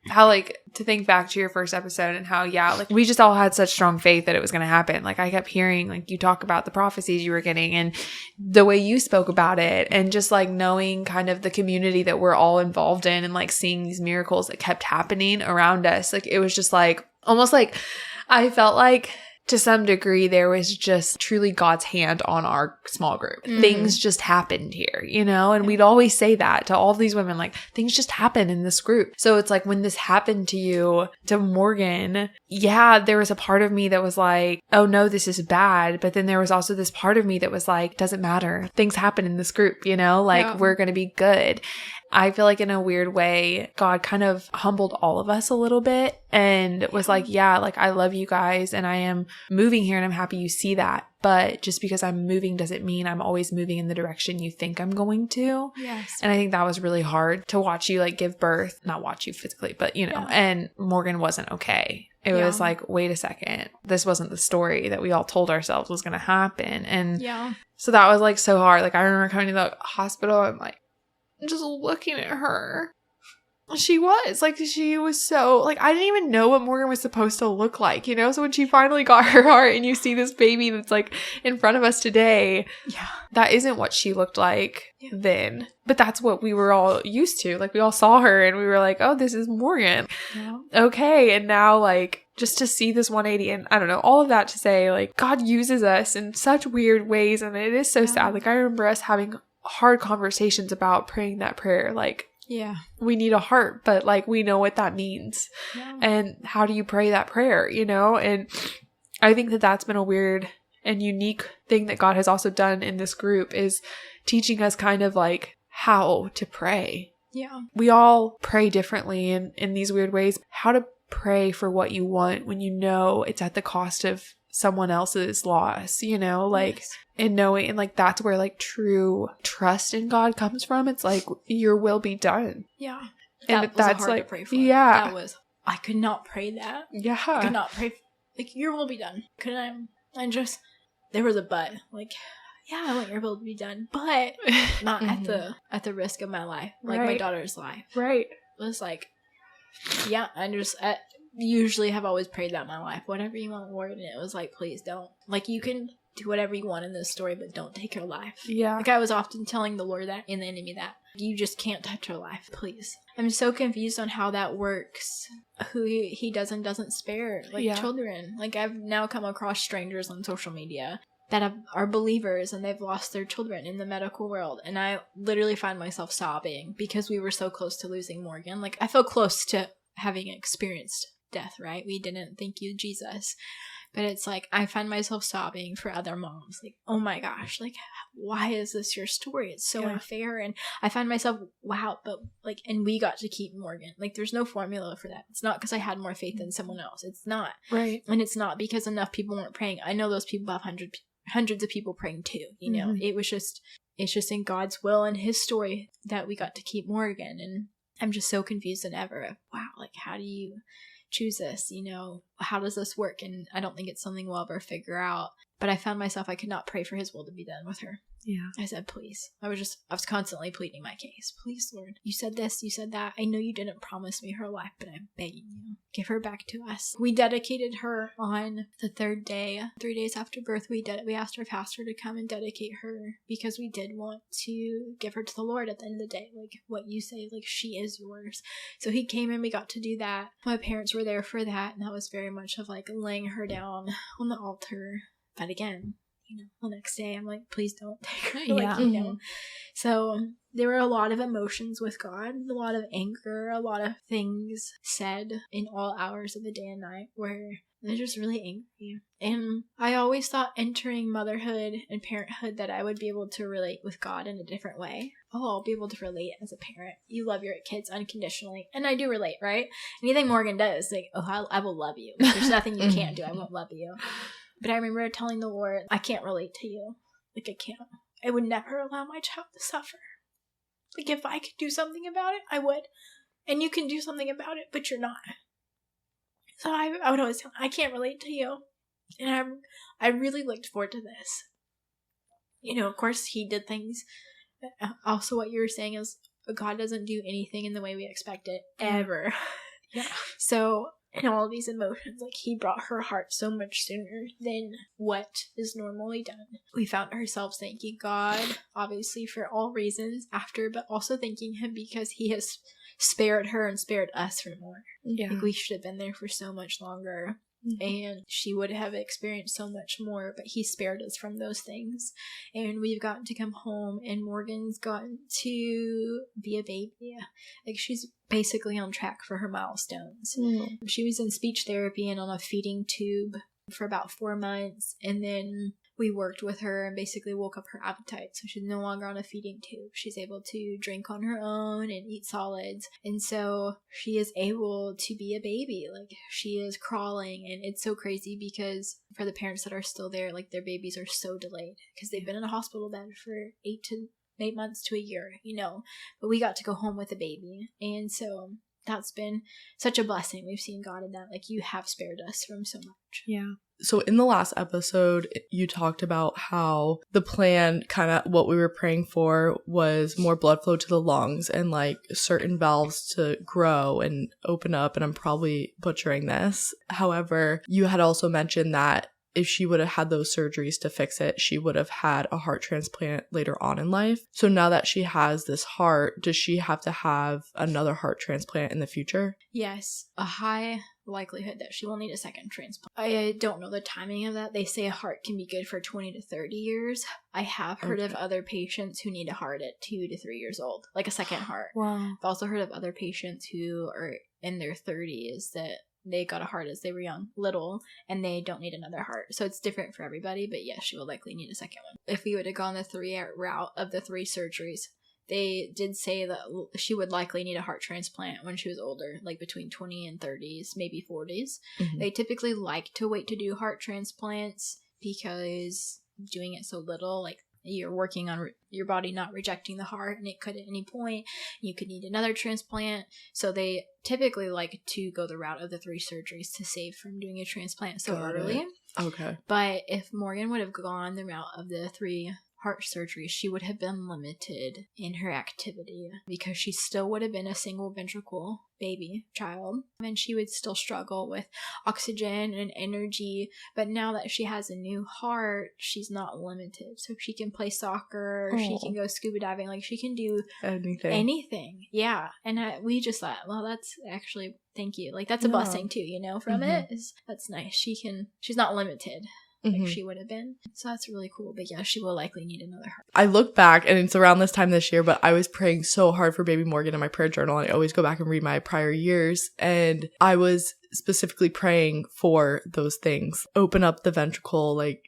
How, like, to think back to your first episode and how, like, we just all had such strong faith that it was going to happen. Like, I kept hearing, like, you talk about the prophecies you were getting and the way you spoke about it, and just, like, knowing kind of the community that we're all involved in, and, like, seeing these miracles that kept happening around us. Like, it was just, like, almost like I felt like to some degree there was just truly God's hand on our small group. Mm-hmm. Things just happened here, you know? And we'd always say that to all these women, like, things just happen in this group. So it's like when this happened to you, to Morgan, there was a part of me that was like, oh no, this is bad. But then there was also this part of me that was like, doesn't matter. Things happen in this group, you know? Like, we're going to be good. I feel like in a weird way, God kind of humbled all of us a little bit and was like, yeah, like I love you guys and I am moving here and I'm happy you see that. But just because I'm moving doesn't mean I'm always moving in the direction you think I'm going to.
Yes.
And I think that was really hard to watch you like give birth, not watch you physically, but you know, and Morgan wasn't okay. It was like, wait a second, this wasn't the story that we all told ourselves was going to happen. And so that was like so hard. Like I remember coming to the hospital, I'm like, just looking at her. She was so, like, I didn't even know what Morgan was supposed to look like, you know? So when she finally got her heart and you see this baby that's, like, in front of us today, that isn't what she looked like then. But that's what we were all used to. Like, we all saw her and we were like, oh, this is Morgan. Yeah. Okay. And now, like, just to see this 180 and I don't know, all of that to say, like, God uses us in such weird ways. And it is so sad. Like, I remember us having hard conversations about praying that prayer, like, we need a heart, but like we know what that means and how do you pray that prayer, you know? And I think that that's been a weird and unique thing that God has also done in this group is teaching us kind of like how to pray. We all pray differently in these weird ways. How to pray for what you want when you know it's at the cost of someone else's loss, you know, like and knowing, and like that's where like true trust in God comes from. It's like your will be done. And that's hard like to pray for.
I could not pray that. I could not pray like your will be done. Couldn't I just there was a but, like I want your will to be done, but not at the risk of my life, like my daughter's life. It was like I usually have always prayed that in my life. Whatever you want, Lord. And it was like, please don't. Like, you can do whatever you want in this story, but don't take her life. Like, I was often telling the Lord that and the enemy that. You just can't touch her life, please. I'm so confused on how that works. Who he does and doesn't spare, like, children. Like, I've now come across strangers on social media that are believers and they've lost their children in the medical world. And I literally find myself sobbing because we were so close to losing Morgan. Like, I feel close to having experienced death, right? We didn't, thank you, Jesus. But it's like, I find myself sobbing for other moms. Like, oh my gosh, like, why is this your story? It's so unfair. And I find myself, wow, but like, and we got to keep Morgan. Like, there's no formula for that. It's not because I had more faith than someone else. It's not. And it's not because enough people weren't praying. I know those people have hundreds of people praying too, you know? It's just in God's will and his story that we got to keep Morgan. And I'm just so confused than ever. Wow, like, how do you choose this, you know? How does this work? And I don't think it's something we'll ever figure out. But I found myself, I could not pray for his will to be done with her. I said, please. I was constantly pleading my case. Please, Lord, you said this, you said that. I know you didn't promise me her life, but I'm begging you, give her back to us. We dedicated her on the third day. 3 days after birth, we asked our pastor to come and dedicate her because we did want to give her to the Lord at the end of the day. Like what you say, like, she is yours. So he came and we got to do that. My parents were there for that, and that was very much of like laying her down on the altar. But again, you know, the next day I'm like, please don't take her. Like, you know. So there were a lot of emotions with God, a lot of anger, a lot of things said in all hours of the day and night where they're just really angry. And I always thought entering motherhood and parenthood that I would be able to relate with God in a different way. Oh, I'll be able to relate as a parent. You love your kids unconditionally. And I do relate, right? Anything Morgan does, like, oh, I will love you. There's nothing you can't do. I won't love you. But I remember telling the Lord, I can't relate to you. Like, I can't. I would never allow my child to suffer. Like, if I could do something about it, I would. And you can do something about it, but you're not. So I would always tell him, I can't relate to you. And I really looked forward to this. You know, of course, he did things. Also, what you were saying is God doesn't do anything in the way we expect it, ever. So, in all of these emotions, like, he brought her heart so much sooner than what is normally done. We found ourselves thanking God, obviously, for all reasons after, but also thanking him because he has spared her and spared us for more. Like, we should have been there for so much longer. And she would have experienced so much more, but he spared us from those things. And we've gotten to come home, and Morgan's gotten to be a baby. Like, she's basically on track for her milestones. She was in speech therapy and on a feeding tube for about 4 months, and then we worked with her and basically woke up her appetite. So she's no longer on a feeding tube. She's able to drink on her own and eat solids. And so she is able to be a baby. Like, she is crawling. And it's so crazy because for the parents that are still there, like, their babies are so delayed because they've been in a hospital bed for 8 months to a year, you know. But we got to go home with a baby. And so that's been such a blessing. We've seen God in that. Like, you have spared us from so much.
Yeah.
So in the last episode, you talked about how the plan, kind of what we were praying for, was more blood flow to the lungs and like certain valves to grow and open up. And I'm probably butchering this. However, you had also mentioned that if she would have had those surgeries to fix it, she would have had a heart transplant later on in life. So now that she has this heart, does she have to have another heart transplant in the future?
Yes, a high likelihood that she will need a second transplant. I don't know the timing of that. They say a heart can be good for 20 to 30 years. I have heard of other patients who need a heart at 2 to 3 years old, like a second heart.
Wow.
I've also heard of other patients who are in their 30s that they got a heart as they were little, and they don't need another heart. So it's different for everybody, but yes, she will likely need a second one. If we would have gone the 3 route of the 3 surgeries, they did say that she would likely need a heart transplant when she was older, like between 20 and 30s, maybe 40s. Mm-hmm. They typically like to wait to do heart transplants because doing it so little, like, you're working on your body not rejecting the heart, and it could at any point you could need another transplant. So they typically like to go the route of the 3 surgeries to save from doing a transplant so early.
Okay.
But if Morgan would have gone the route of the 3 heart surgery, she would have been limited in her activity because she still would have been a single ventricle baby child, and she would still struggle with oxygen and energy. But now that she has a new heart, she's not limited, so she can play soccer, she can go scuba diving, like, she can do anything. Yeah. And we just thought, well, that's actually, thank you, like, that's a blessing too, you know, from it. That's nice. She's not limited like she would have been. So that's really cool. But yeah, she will likely need another heart.
I look back, and it's around this time this year, but I was praying so hard for baby Morgan in my prayer journal, and I always go back and read my prior years, and I was specifically praying for those things. Open up the ventricle, like,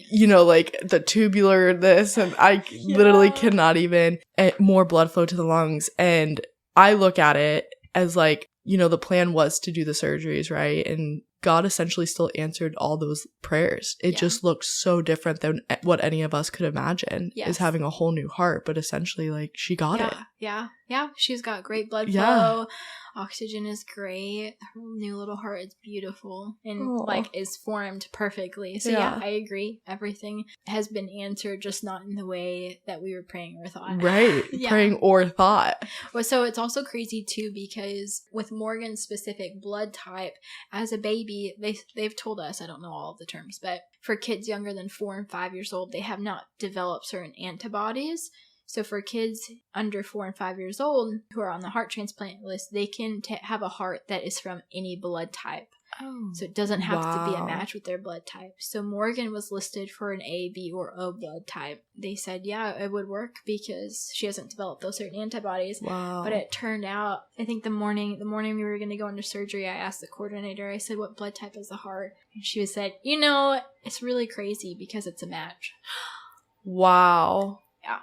you know, like the tubular this, and I literally cannot even, more blood flow to the lungs. And I look at it as like, you know, the plan was to do the surgeries, right? And God essentially still answered all those prayers. It just looks so different than what any of us could imagine, is having a whole new heart. But essentially, like, she got it.
Yeah. She's got great blood flow. Oxygen is great. Her new little heart is beautiful and like is formed perfectly. So yeah, I agree. Everything has been answered, just not in the way that we were praying or thought.
Right. Praying or thought.
Well, so it's also crazy too, because with Morgan's specific blood type, as a baby, they've told us, I don't know all of the terms, but for kids younger than 4 and 5 years old, they have not developed certain antibodies. So for kids under 4 and 5 years old who are on the heart transplant list, they can have a heart that is from any blood type. So it doesn't have to be a match with their blood type. So Morgan was listed for an A, B, or O blood type. They said, yeah, it would work because she hasn't developed those certain antibodies. But it turned out, I think the morning we were going to go into surgery, I asked the coordinator, I said, what blood type is the heart? And she said, you know, it's really crazy because it's a match.
Wow.
Yeah.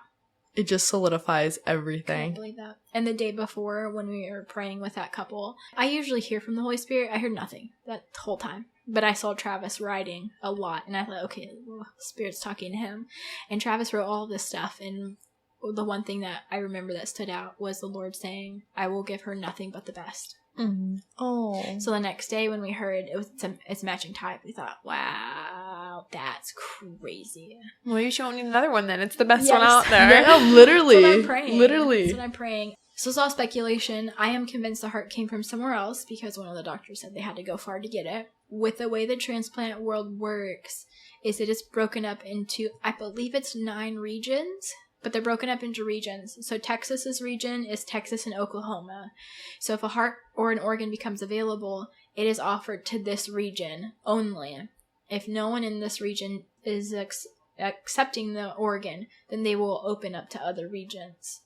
It just solidifies everything.
I can't believe that. And the day before, when we were praying with that couple, I usually hear from the Holy Spirit. I heard nothing that whole time. But I saw Travis writing a lot. And I thought, okay, well, Spirit's talking to him. And Travis wrote all this stuff. And the one thing that I remember that stood out was the Lord saying, I will give her nothing but the best. So the next day when we heard it's matching type, we thought, wow, that's crazy.
Well, you won't need another one then. It's the best one out there.
Yeah, literally.
That's what I'm praying.
Literally.
That's what I'm praying. So it's all speculation. I am convinced the heart came from somewhere else because one of the doctors said they had to go far to get it. With the way the transplant world works is it is broken up into, I believe it's 9 regions. But they're broken up into regions. So Texas's region is Texas and Oklahoma. So if a heart or an organ becomes available, it is offered to this region only. If no one in this region is accepting the organ, then they will open up to other regions.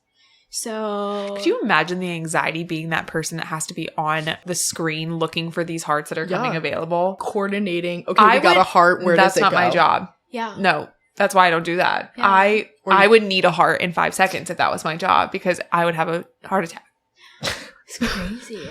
So
could you imagine the anxiety being that person that has to be on the screen looking for these hearts that are coming available?
Coordinating. Okay, we got a heart. Where does it go?
That's not my job.
Yeah.
No, that's why I don't do that.
Yeah.
I would need a heart in 5 seconds if that was my job because I would have a heart attack.
It's crazy.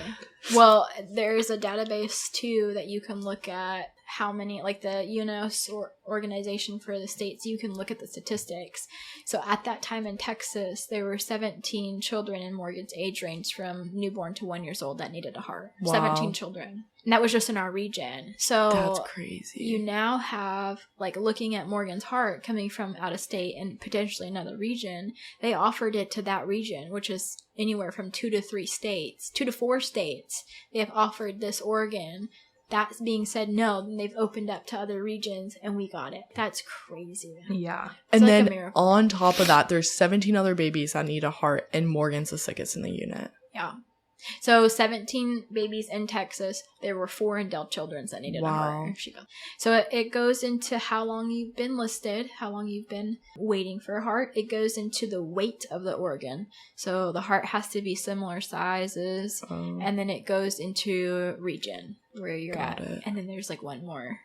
Well, there's a database too that you can look at how many, like the UNOS organization for the states, you can look at the statistics. So at that time in Texas, there were 17 children in Morgan's age range from newborn to 1 year old that needed a heart.
Wow.
17 children. And that was just in our region. So
That's crazy.
You now have, like, looking at Morgan's heart coming from out of state and potentially another region, they offered it to that region, which is anywhere from 2 to 4 states. They have offered this organ. That being said, no, then they've opened up to other regions and we got it. That's crazy.
Yeah.
And
like a
then
miracle.
on top of that, there's 17 other babies that need a heart, and Morgan's the sickest in the unit.
Yeah. So 17 babies in Texas. There were 4 adult children that needed a heart. So it goes into how long you've been listed, how long you've been waiting for a heart. It goes into the weight of the organ. So the heart has to be similar sizes. And then it goes into region where you're at. And then there's like one more.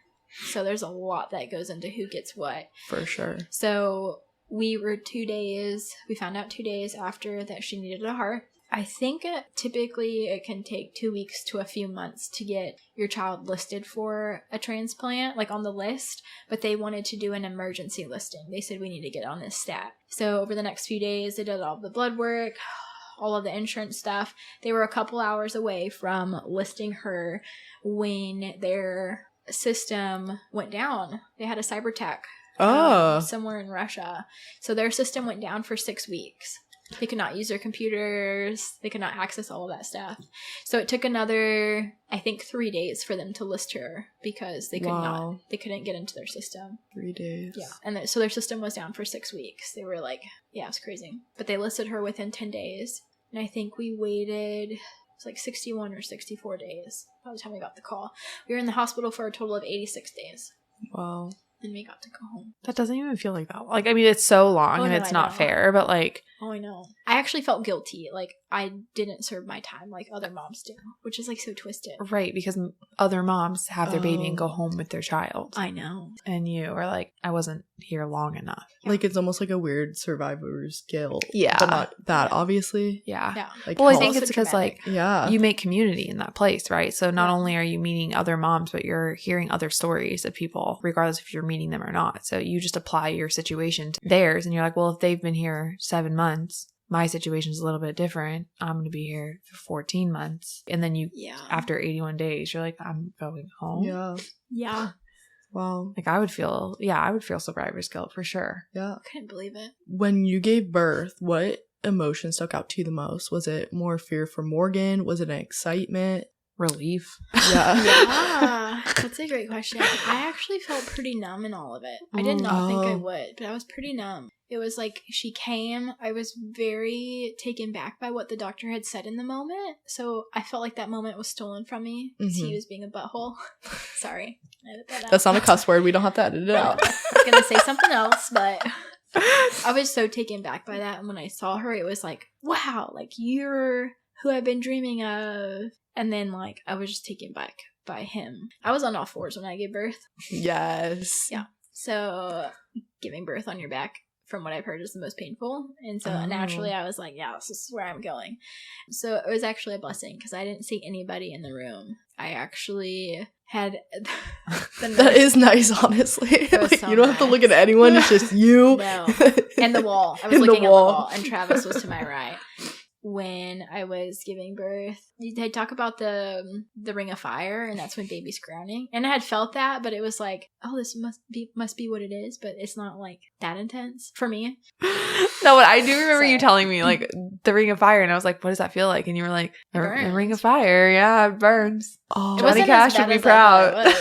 So there's a lot that goes into who gets what.
For sure.
So we found out 2 days after that she needed a heart. I think typically it can take 2 weeks to a few months to get your child listed for a transplant, like on the list, but they wanted to do an emergency listing. They said we need to get on this stat. So over the next few days, they did all the blood work, all of the insurance stuff. They were a couple hours away from listing her when their system went down. They had a cyber attack somewhere in Russia. So their system went down for 6 weeks. They could not use their computers. They could not access all of that stuff. So it took another, I think, 3 days for them to list her because they couldn't get into their system.
3 days.
Yeah. And so their system was down for 6 weeks. They were like, yeah, it was crazy. But they listed her within 10 days. And I think we waited, it was like 61 or 64 days by the time we got the call. We were in the hospital for a total of 86 days.
Wow.
And we got to go home.
That doesn't even feel like that. Like, I mean, it's so long and it's not fair, but like...
Oh, I know. I actually felt guilty. Like, I didn't serve my time like other moms do, which is like so twisted.
Right, because other moms have their baby and go home with their child.
I know.
And you are like, I wasn't here long enough.
Like, it's almost like a weird survivor's guilt.
Yeah.
But not that, obviously.
Yeah.
Like,
well, I think it's because, like,
yeah,
you make community in that place, right? So not only are you meeting other moms, but you're hearing other stories of people, regardless if you're meeting them or not. So you just apply your situation to theirs, and you're like, well, if they've been here 7 months, my situation is a little bit different. I'm going to be here for 14 months. And then after 81 days, you're like, I'm going home.
Yeah.
Wow.
Like, I would feel survivor's guilt for sure.
Yeah.
I couldn't believe it.
When you gave birth, what emotion stuck out to you the most? Was it more fear for Morgan? Was it an excitement?
Relief.
Yeah.
Yeah. That's a great question. I actually felt pretty numb in all of it. I did not think I would, but I was pretty numb. It was like she came. I was very taken back by what the doctor had said in the moment. So I felt like that moment was stolen from me because he was being a butthole. Sorry. Edit that out.
That's not a cuss word. We don't have to edit it out.
I was going to say something else, but I was so taken back by that. And when I saw her, it was like, wow, like you're who I've been dreaming of. And then like I was just taken back by him. I was on all fours when I gave birth.
Yes.
Yeah. So giving birth on your back, from what I've heard, is the most painful. And so naturally I was like, yeah, this is where I'm going. So it was actually a blessing because I didn't see anybody in the room. I actually had the nurse.
That is nice, honestly. Like,
so
you don't have to look at anyone. It's just you.
No. And the wall. I was looking at the wall. And Travis was to my right. When I was giving birth, they talk about the ring of fire, and that's when baby's crowning. And I had felt that, but it was like, oh, this must be what it is, but it's not like that intense for me.
No, but I do remember you telling me like the ring of fire, and I was like, what does that feel like? And you were like, the ring of fire, yeah, it burns.
Oh,
Johnny Cash would be proud.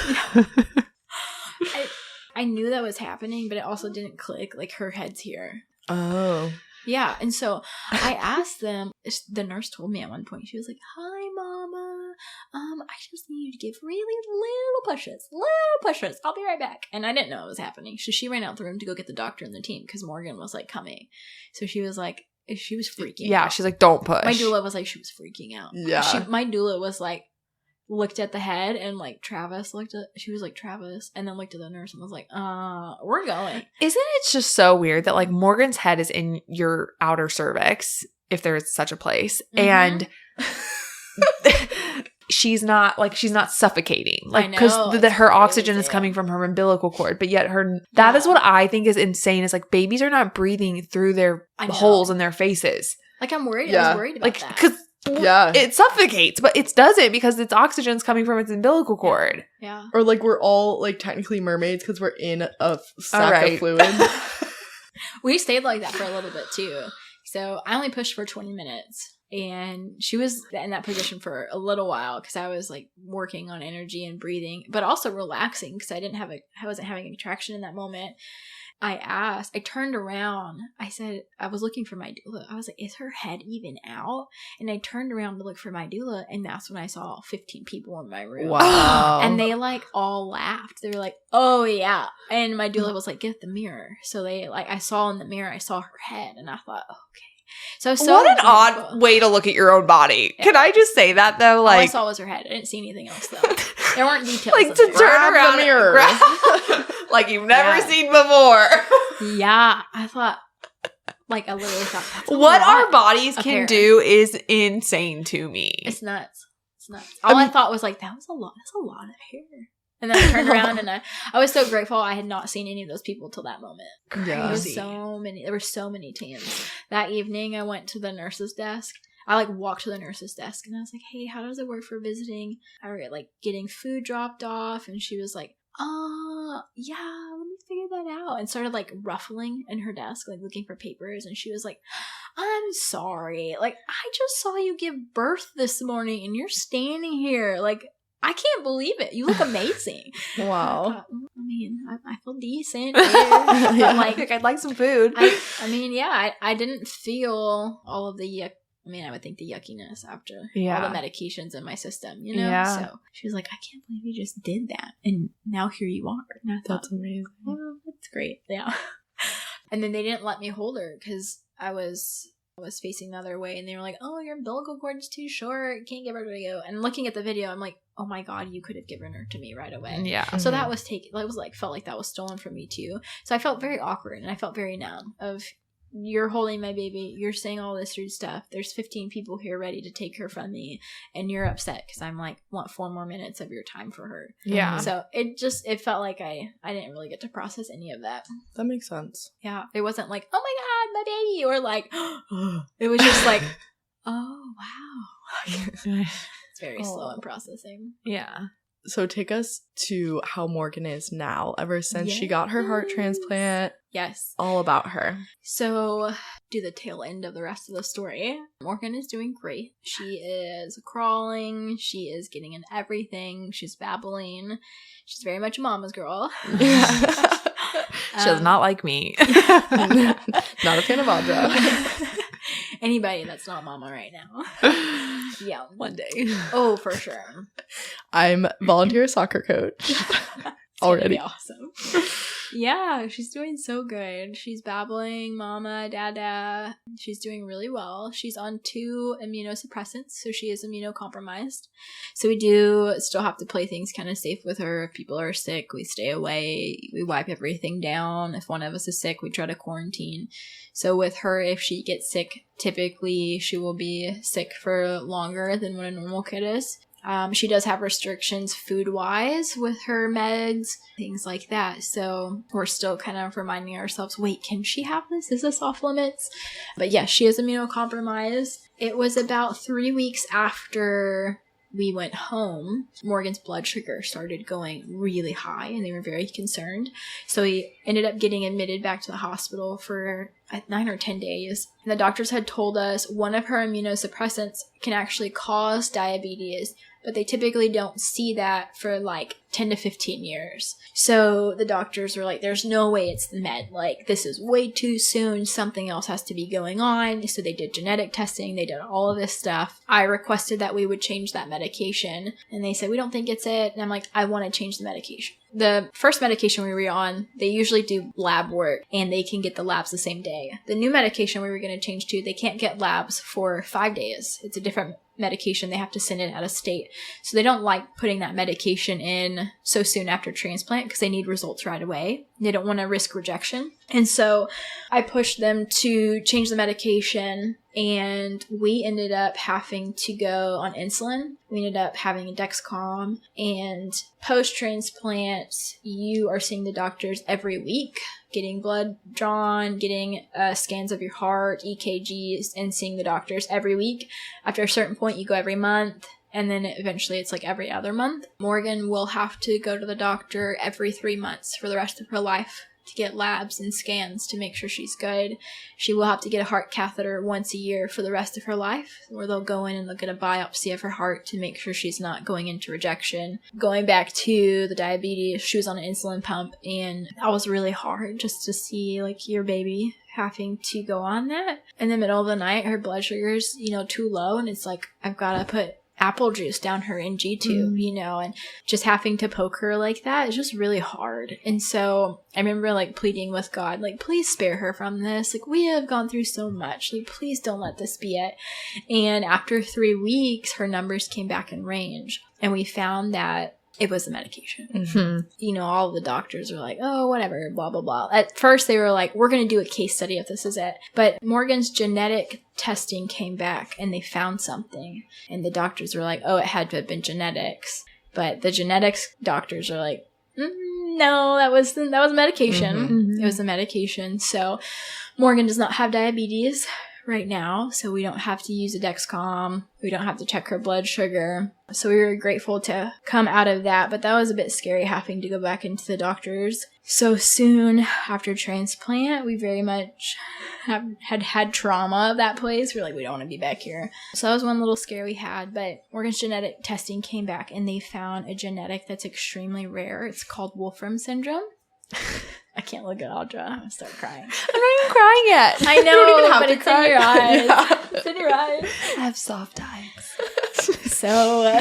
I knew that was happening, but it also didn't click. Like, her head's here.
Oh.
Yeah, and so I asked them, the nurse told me at one point, she was like, hi, mama, I just need you to give really little pushes. I'll be right back. And I didn't know it was happening. So she ran out the room to go get the doctor and the team because Morgan was like coming. So she was like, she was freaking out.
Yeah, she's like, don't push.
My doula was like, she was freaking out.
Yeah.
My doula was like, looked at the head, and like she was like, Travis, and then looked at the nurse and was like, we're going.
Isn't it just so weird that like Morgan's head is in your outer cervix, if there is such a place, and she's not suffocating, like, because her oxygen is coming from her umbilical cord, but yet that is what I think is insane, is like babies are not breathing through their holes in their faces.
Like, I'm worried. I was worried about
like,
that.
Because it suffocates, but it doesn't, because its oxygen's coming from its umbilical cord.
Yeah.
Or like we're all like technically mermaids because we're in a sack of fluid.
We stayed like that for a little bit too. So I only pushed for 20 minutes. And she was in that position for a little while because I was like working on energy and breathing, but also relaxing because I wasn't having any traction in that moment. I turned around. I said, I was looking for my doula. I was like, is her head even out? And I turned around to look for my doula, and that's when I saw 15 people in my room.
Wow.
And they like all laughed. They were like, oh yeah. And my doula was like, get the mirror. So they like, I saw in the mirror, I saw her head, and I thought, okay. So
what an odd way to look at your own body. Yeah. Can I just say that though? Like,
all I saw was her head. I didn't see anything else though. There weren't details.
Like to turn around
the mirror.
Like you've never seen before.
Yeah, I thought. Like I literally thought. That's
what our bodies can do is insane to me.
It's nuts. It's nuts. All I thought was like, that was a lot. That's a lot of hair. And then I turned around and I was so grateful I had not seen any of those people till that moment.
Yeah.
There were so many tans. That evening I went to the nurse's desk. I like walked to the nurse's desk and I was like, hey, how does it work for visiting? I was like getting food dropped off, and she was like, yeah, let me figure that out. And started like ruffling in her desk, like looking for papers. And she was like, I'm sorry. Like, I just saw you give birth this morning and you're standing here. Like, I can't believe it. You look amazing.
Wow.
I mean, I feel decent. But like,
I'd like some food.
I didn't feel all of the yuck. I mean, I would think the yuckiness after all the medications in my system, you know?
Yeah.
So she was like, I can't believe you just did that. And now here you are. And I thought,
that's amazing.
Oh, that's great. Yeah. And then they didn't let me hold her because I was facing the other way, and they were like, oh, your umbilical cord is too short. Can't give her to go. And looking at the video, I'm like, oh my God, you could have given her to me right away.
Yeah.
So that was felt like that was stolen from me too. So I felt very awkward, and I felt very numb of, you're holding my baby, you're saying all this rude stuff, there's 15 people here ready to take her from me, and you're upset because I'm like, want 4 more minutes of your time for her.
Yeah.
So it felt like I didn't really get to process any of that.
That makes sense.
Yeah. It wasn't like, oh my God, my baby, or like, it was just like, oh wow. It's very slow in processing.
Yeah.
So take us to how Morgan is now, ever since she got her heart transplant.
Yes.
All about her.
So, do the tail end of the rest of the story. Morgan is doing great. She is crawling. She is getting in everything. She's babbling. She's very much a mama's girl.
She does not like me.
Not a fan of Audra.
Anybody that's not mama right now. Yeah.
One day.
Oh, for sure.
I'm volunteer soccer coach. Already.
Awesome. Yeah, she's doing so good. She's babbling, mama, dada. She's doing really well. She's on 2 immunosuppressants, so she is immunocompromised. So we do still have to play things kind of safe with her. If people are sick, we stay away. We wipe everything down. If one of us is sick, we try to quarantine. So with her, if she gets sick, typically she will be sick for longer than what a normal kid is. She does have restrictions food-wise with her meds, things like that. So we're still kind of reminding ourselves, wait, can she have this? Is this off limits? But yes, she is immunocompromised. It was about 3 weeks after we went home, Morgan's blood sugar started going really high, and they were very concerned. So we ended up getting admitted back to the hospital for 9 or 10 days. And the doctors had told us one of her immunosuppressants can actually cause diabetes, but they typically don't see that for like 10 to 15 years. So the doctors were like, there's no way it's the med. Like, this is way too soon. Something else has to be going on. So they did genetic testing. They did all of this stuff. I requested that we would change that medication. And they said, we don't think it's it. And I'm like, I want to change the medication. The first medication we were on, they usually do lab work, and they can get the labs the same day. The new medication we were going to change to, they can't get labs for 5 days. It's a different medication, they have to send it out of state. So they don't like putting that medication in so soon after transplant because they need results right away. They don't want to risk rejection. And so I pushed them to change the medication, and we ended up having to go on insulin. We ended up having a Dexcom, and post-transplant, you are seeing the doctors every week, getting blood drawn, getting scans of your heart, EKGs, and seeing the doctors every week. After a certain point, you go every month, and then eventually it's like every other month. Morgan will have to go to the doctor every 3 months for the rest of her life to get labs and scans to make sure she's good. She will have to get a heart catheter once a year for the rest of her life, where they'll go in and they'll get a biopsy of her heart to make sure she's not going into rejection. Going back to the diabetes, she was on an insulin pump, and that was really hard just to see like your baby having to go on that. In the middle of the night, her blood sugar's, too low, and it's like, I've got to put apple juice down her NG tube, and just having to poke her like that is just really hard. And so I remember like pleading with God, like, please spare her from this. Like, we have gone through so much. Like, please don't let this be it. And after 3 weeks, her numbers came back in range, and we found that it was the medication.
Mm-hmm.
All of the doctors were like, oh, whatever, blah, blah, blah. At first, they were like, we're going to do a case study if this is it. But Morgan's genetic testing came back, and they found something. And the doctors were like, oh, it had to have been genetics. But the genetics doctors are like, no, that was medication.
Mm-hmm.
It was the medication. So Morgan does not have diabetes right now, so we don't have to use a Dexcom. We don't have to check her blood sugar. So we were grateful to come out of that, but that was a bit scary having to go back into the doctors so soon after transplant. We very much had trauma of that place. We're like, we don't want to be back here. So that was one little scare we had, but Morgan's genetic testing came back, and they found a genetic that's extremely rare. It's called Wolfram syndrome. I can't look at Audra. I'm going to start crying.
I'm not even crying yet.
I know,
don't even have
but
to
it's
cry.
in your eyes.
Yeah.
It's in your eyes.
I have soft eyes.
So,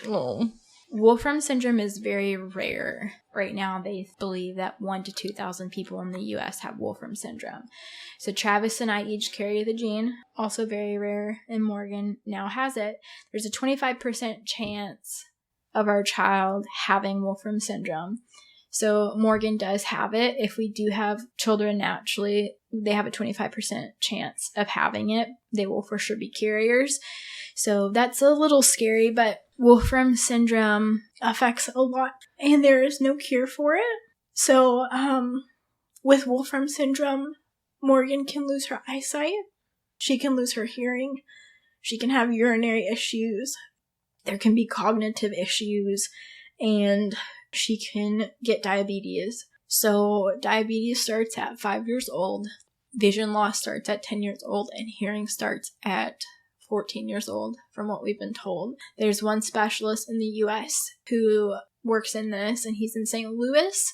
Oh.
Wolfram syndrome is very rare. Right now, they believe that 1,000 to 2,000 people in the U.S. have Wolfram syndrome. So Travis and I each carry the gene, also very rare, and Morgan now has it. There's a 25% chance of our child having Wolfram syndrome. So Morgan does have it. If we do have children naturally, they have a 25% chance of having it. They will for sure be carriers. So that's a little scary, but Wolfram syndrome affects a lot, and there is no cure for it. So with Wolfram syndrome, Morgan can lose her eyesight. She can lose her hearing. She can have urinary issues. There can be cognitive issues, and she can get diabetes. So diabetes starts at 5 years old, vision loss starts at 10 years old, and hearing starts at 14 years old, from what we've been told. There's one specialist in the U.S. who works in this, and he's in St. Louis.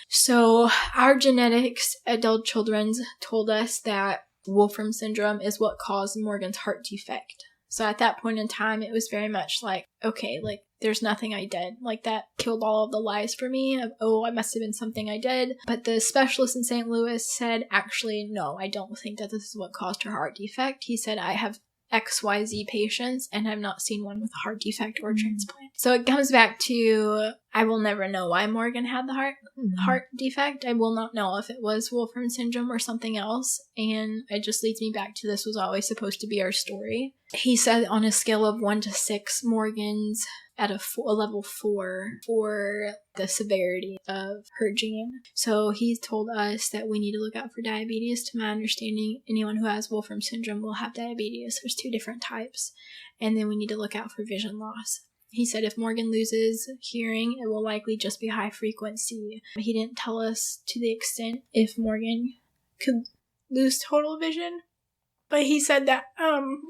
So our genetics at Dell Children's told us that Wolfram syndrome is what caused Morgan's heart defect. So at that point in time, it was very much like, okay, like, there's nothing I did. Like, that killed all of the lies for me of, oh, I must have been something I did. But the specialist in St. Louis said, actually, no, I don't think that this is what caused her heart defect. He said, I have XYZ patients, and I've not seen one with a heart defect or transplant. So it comes back to, I will never know why Morgan had the heart defect. I will not know if it was Wolfram syndrome or something else. And it just leads me back to, this was always supposed to be our story. He said on a scale of 1 to 6, Morgan's at a level 4 for the severity of her gene. So he's told us that we need to look out for diabetes. To my understanding, anyone who has Wolfram syndrome will have diabetes. There's 2 different types. And then we need to look out for vision loss. He said if Morgan loses hearing, it will likely just be high frequency. He didn't tell us to the extent if Morgan could lose total vision. But he said that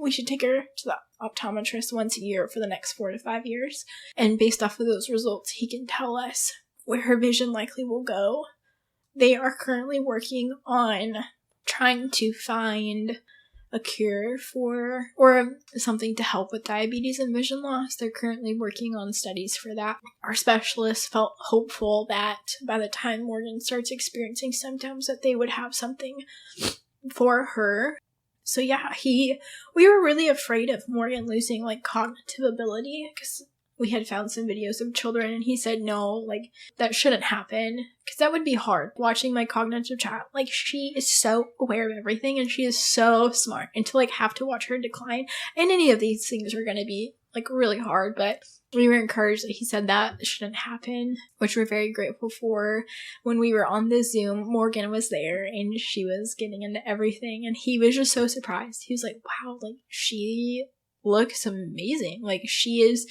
we should take her to the optometrist once a year for the next 4 to 5 years. And based off of those results, he can tell us where her vision likely will go. They are currently working on trying to find a cure for, or something to help with diabetes and vision loss. They're currently working on studies for that. Our specialists felt hopeful that by the time Morgan starts experiencing symptoms, that they would have something for her.
So yeah, we were really afraid of Morgan losing like cognitive ability because we had found some videos of children and he said no, like that shouldn't happen because that would be hard watching my cognitive child. Like she is so aware of everything and she is so smart, and to like have to watch her decline, and any of these things are going to be like really hard, but we were encouraged that he said that shouldn't happen, which we're very grateful for. When we were on the Zoom, Morgan was there and she was getting into everything and he was just so surprised. He was like, wow, like she looks amazing. Like she is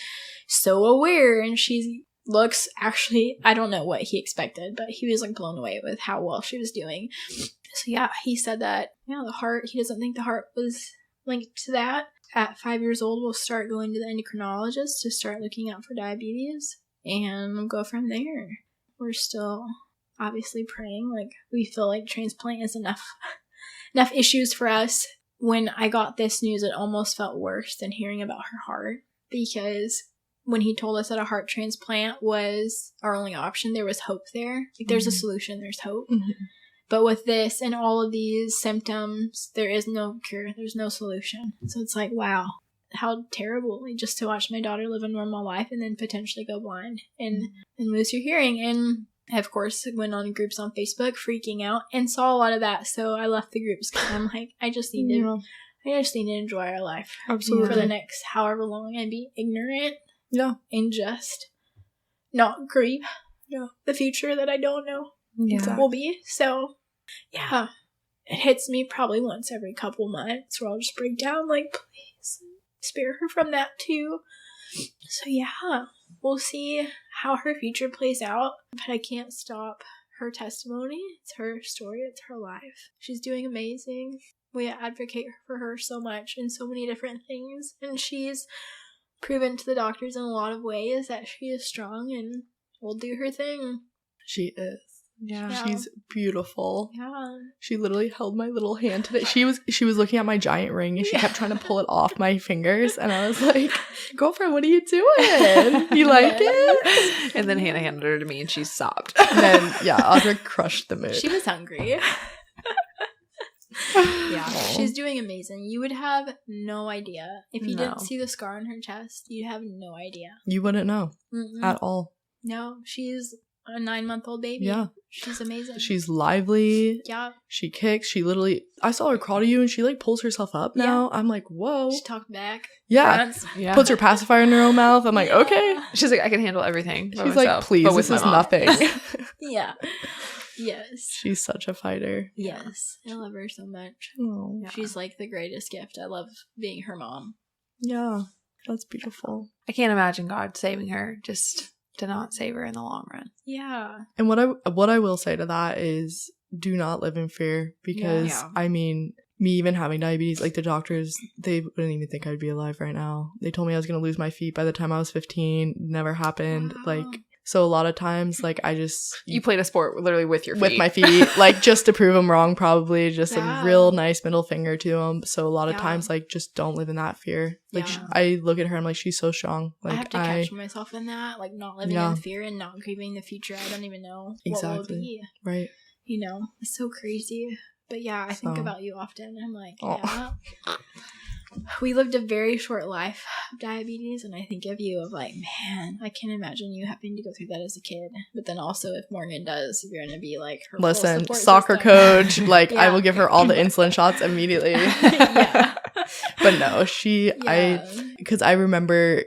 so aware and she looks, actually, I don't know what he expected, but he was like blown away with how well she was doing. So yeah, he said that, the heart, he doesn't think the heart was linked to that. At 5 years old, we'll start going to the endocrinologist to start looking out for diabetes, and we'll go from there. We're still obviously praying. Like, we feel like transplant is enough issues for us. When I got this news, it almost felt worse than hearing about her heart, because when he told us that a heart transplant was our only option, there was hope there. Like, there's a solution, there's hope. Mm-hmm. But with this and all of these symptoms, there is no cure. There's no solution. So it's like, wow, how terrible, like, just to watch my daughter live a normal life and then potentially go blind and lose your hearing. And I, of course, went on groups on Facebook freaking out and saw a lot of that. So I left the groups because I'm like, I just need to enjoy our life. Absolutely. For the next however long and be ignorant. Yeah. And just not grieve the future that I don't know will be. So yeah, it hits me probably once every couple months where I'll just break down like, please spare her from that too. So yeah, we'll see how her future plays out, but I can't stop her testimony. It's her story, it's her life. She's doing amazing. We advocate for her so much in so many different things, and she's proven to the doctors in a lot of ways that she is strong and will do her thing.
She is. Yeah. She's beautiful. Yeah. She literally held my little hand today. She was looking at my giant ring and she kept trying to pull it off my fingers, and I was like, girlfriend, what are you doing? You like it?
And then Hannah handed her to me and she sobbed.
And then Audra crushed the mood.
She was hungry. She's doing amazing. You would have no idea. If you didn't see the scar on her chest, you'd have no idea.
You wouldn't know at all.
No, she's a 9-month-old baby. Yeah. She's amazing.
She's lively. Yeah. She kicks. She literally, I saw her crawl to you and she like pulls herself up now. Yeah. I'm like, whoa.
She talked back.
Yeah. Puts her pacifier in her own mouth. I'm like, okay.
She's like, I can handle everything.
She's myself, like, please, this is nothing.
Yeah. Yes.
She's such a fighter.
Yes. I love her so much. Oh. Yeah. She's like the greatest gift. I love being her mom.
Yeah. That's beautiful.
I can't imagine God saving her just to not save her in the long run.
Yeah.
And what I will say to that is, do not live in fear, because I mean, me even having diabetes, like the doctors, they wouldn't even think I'd be alive right now. They told me I was going to lose my feet by the time I was 15. Never happened. Wow. Like, so a lot of times, like, you
played a sport literally with your feet.
With my feet, like, just to prove them wrong, probably. Just a real nice middle finger to them. So a lot of times, like, just don't live in that fear. Like, I look at her, I'm like, she's so strong. Like,
I have to catch myself in that, like, not living in fear and not grieving the future. I don't even know what will be.
Right.
You know, it's so crazy. But yeah, I think about you often. I'm like, we lived a very short life of diabetes, and I think of you of like, man, I can't imagine you having to go through that as a kid. But then also, if Morgan does, you're gonna be like her
listen, soccer coach, like I will give her all the insulin shots immediately. But no, because I remember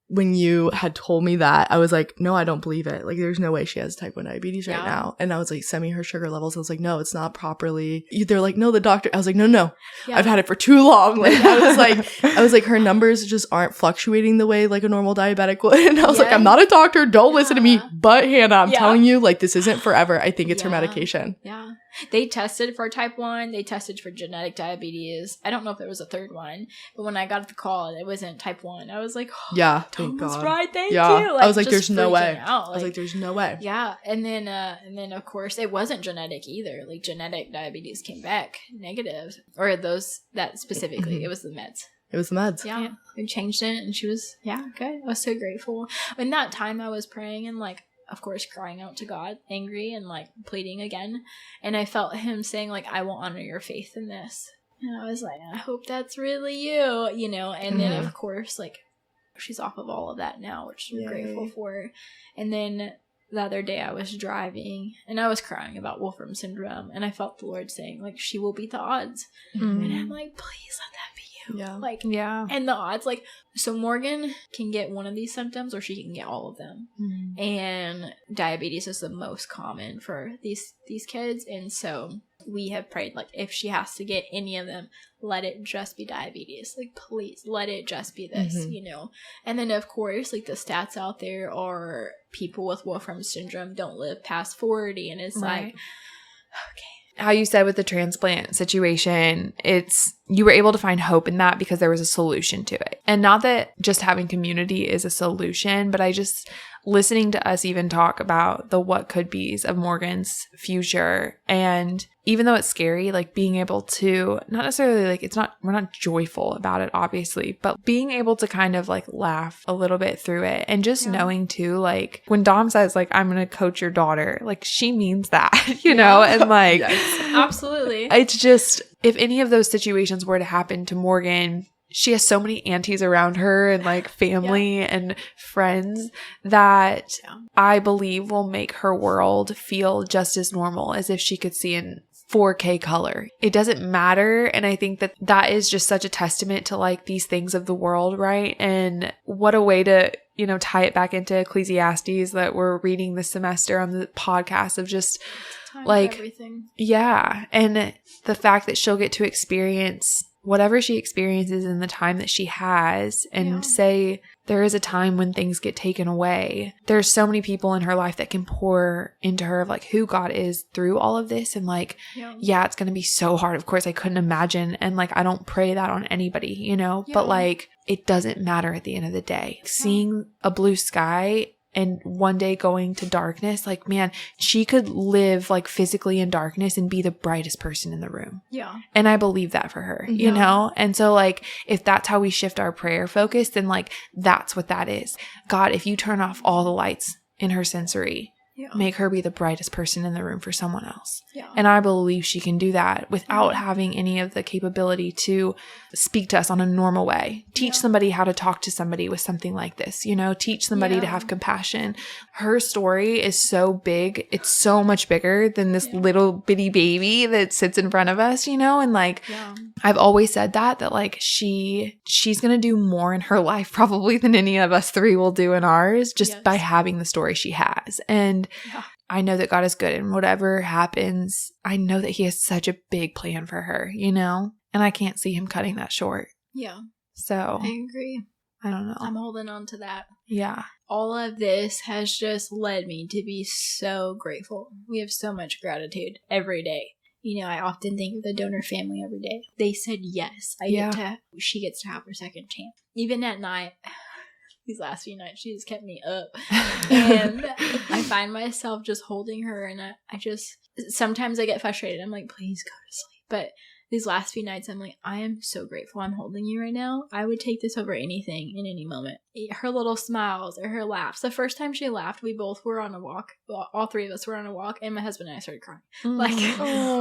when you had told me that, I was like, no, I don't believe it. Like, there's no way she has type 1 diabetes right now. And I was like, send me her sugar levels. I was like, no, it's not properly. They're like, no, the doctor. I was like, no. I've had it for too long. Like, I was like, her numbers just aren't fluctuating the way like a normal diabetic would. And I was like, I'm not a doctor. Don't listen to me. But Hannah, I'm telling you, like, this isn't forever. I think it's her medication.
Yeah. They tested for type 1. They tested for genetic diabetes. I don't know if there was a third one, but when I got the call, it wasn't type 1. I was like,
thank God.
Right, thank you. Like,
I was like, there's no way. I was like, there's no way.
Yeah, and then of course it wasn't genetic either. Like, genetic diabetes came back negative, or that specifically. It was the meds.
It was the meds.
Yeah, we changed it, and she was good. I was so grateful. In that time, I was praying and like, of course, crying out to God, angry and like pleading again. And I felt him saying like, I will honor your faith in this. And I was like, I hope that's really you, you know? And then, of course, like, she's off of all of that now, which I'm grateful for. And then the other day I was driving and I was crying about Wolfram syndrome, and I felt the Lord saying, like, she will beat the odds. And I'm like, please let that be you.
Yeah.
Like,
Yeah.
and the odds, like, so Morgan can get one of these symptoms or she can get all of them. And diabetes is the most common for these kids. And so we have prayed, like, if she has to get any of them, let it just be diabetes. Like, please, let it just be this, you know? And then, of course, like, the stats out there are people with Wolfram syndrome don't live past 40. And it's like, okay.
How you said with the transplant situation, you were able to find hope in that because there was a solution to it. And not that just having community is a solution, but listening to us even talk about the what could be's of Morgan's future. And even though it's scary, like, being able to, not necessarily, like, we're not joyful about it, obviously, but being able to kind of, like, laugh a little bit through it. And just knowing too, like, when Dom says, like, I'm going to coach your daughter, like, she means that, you know? And like,
Absolutely.
It's just, if any of those situations were to happen to Morgan, she has so many aunties around her and, like, family and friends that I believe will make her world feel just as normal as if she could see in 4K color. It doesn't matter. And I think that is just such a testament to, like, these things of the world, right? And what a way to, you know, tie it back into Ecclesiastes that we're reading this semester on the podcast of just like
everything.
Yeah. And the fact that she'll get to experience whatever she experiences in the time that she has, and say there is a time when things get taken away. There's so many people in her life that can pour into her of, like, who God is through all of this. And, like, it's going to be so hard. Of course, I couldn't imagine. And, like, I don't pray that on anybody, you know, but, like, it doesn't matter at the end of the day. Seeing a blue sky and one day going to darkness, like, man, she could live, like, physically in darkness and be the brightest person in the room. Yeah. And I believe that for her, you know? And so, like, if that's how we shift our prayer focus, then, like, that's what that is. God, if you turn off all the lights in her sensory, make her be the brightest person in the room for someone else. Yeah. And I believe she can do that without having any of the capability to speak to us on a normal way. Teach somebody how to talk to somebody with something like this, you know, teach somebody to have compassion. Her story is so big. It's so much bigger than this little bitty baby that sits in front of us, you know? And, like, I've always said that like, she's going to do more in her life probably than any of us three will do in ours, just by having the story she has. And I know that God is good, and whatever happens, I know that he has such a big plan for her, you know, and I can't see him cutting that short. Yeah. So
I agree.
I don't know.
I'm holding on to that.
Yeah.
All of this has just led me to be so grateful. We have so much gratitude every day. You know, I often think of the donor family every day. They said yes. She gets to have her second chance. Even at night, these last few nights, she just kept me up. And I find myself just holding her, and I just, sometimes I get frustrated. I'm like, please go to sleep. But these last few nights, I'm like, I am so grateful I'm holding you right now. I would take this over anything in any moment. Her little smiles or her laughs. The first time she laughed, we both were on a walk. Well, all three of us were on a walk, and my husband and I started crying. Like,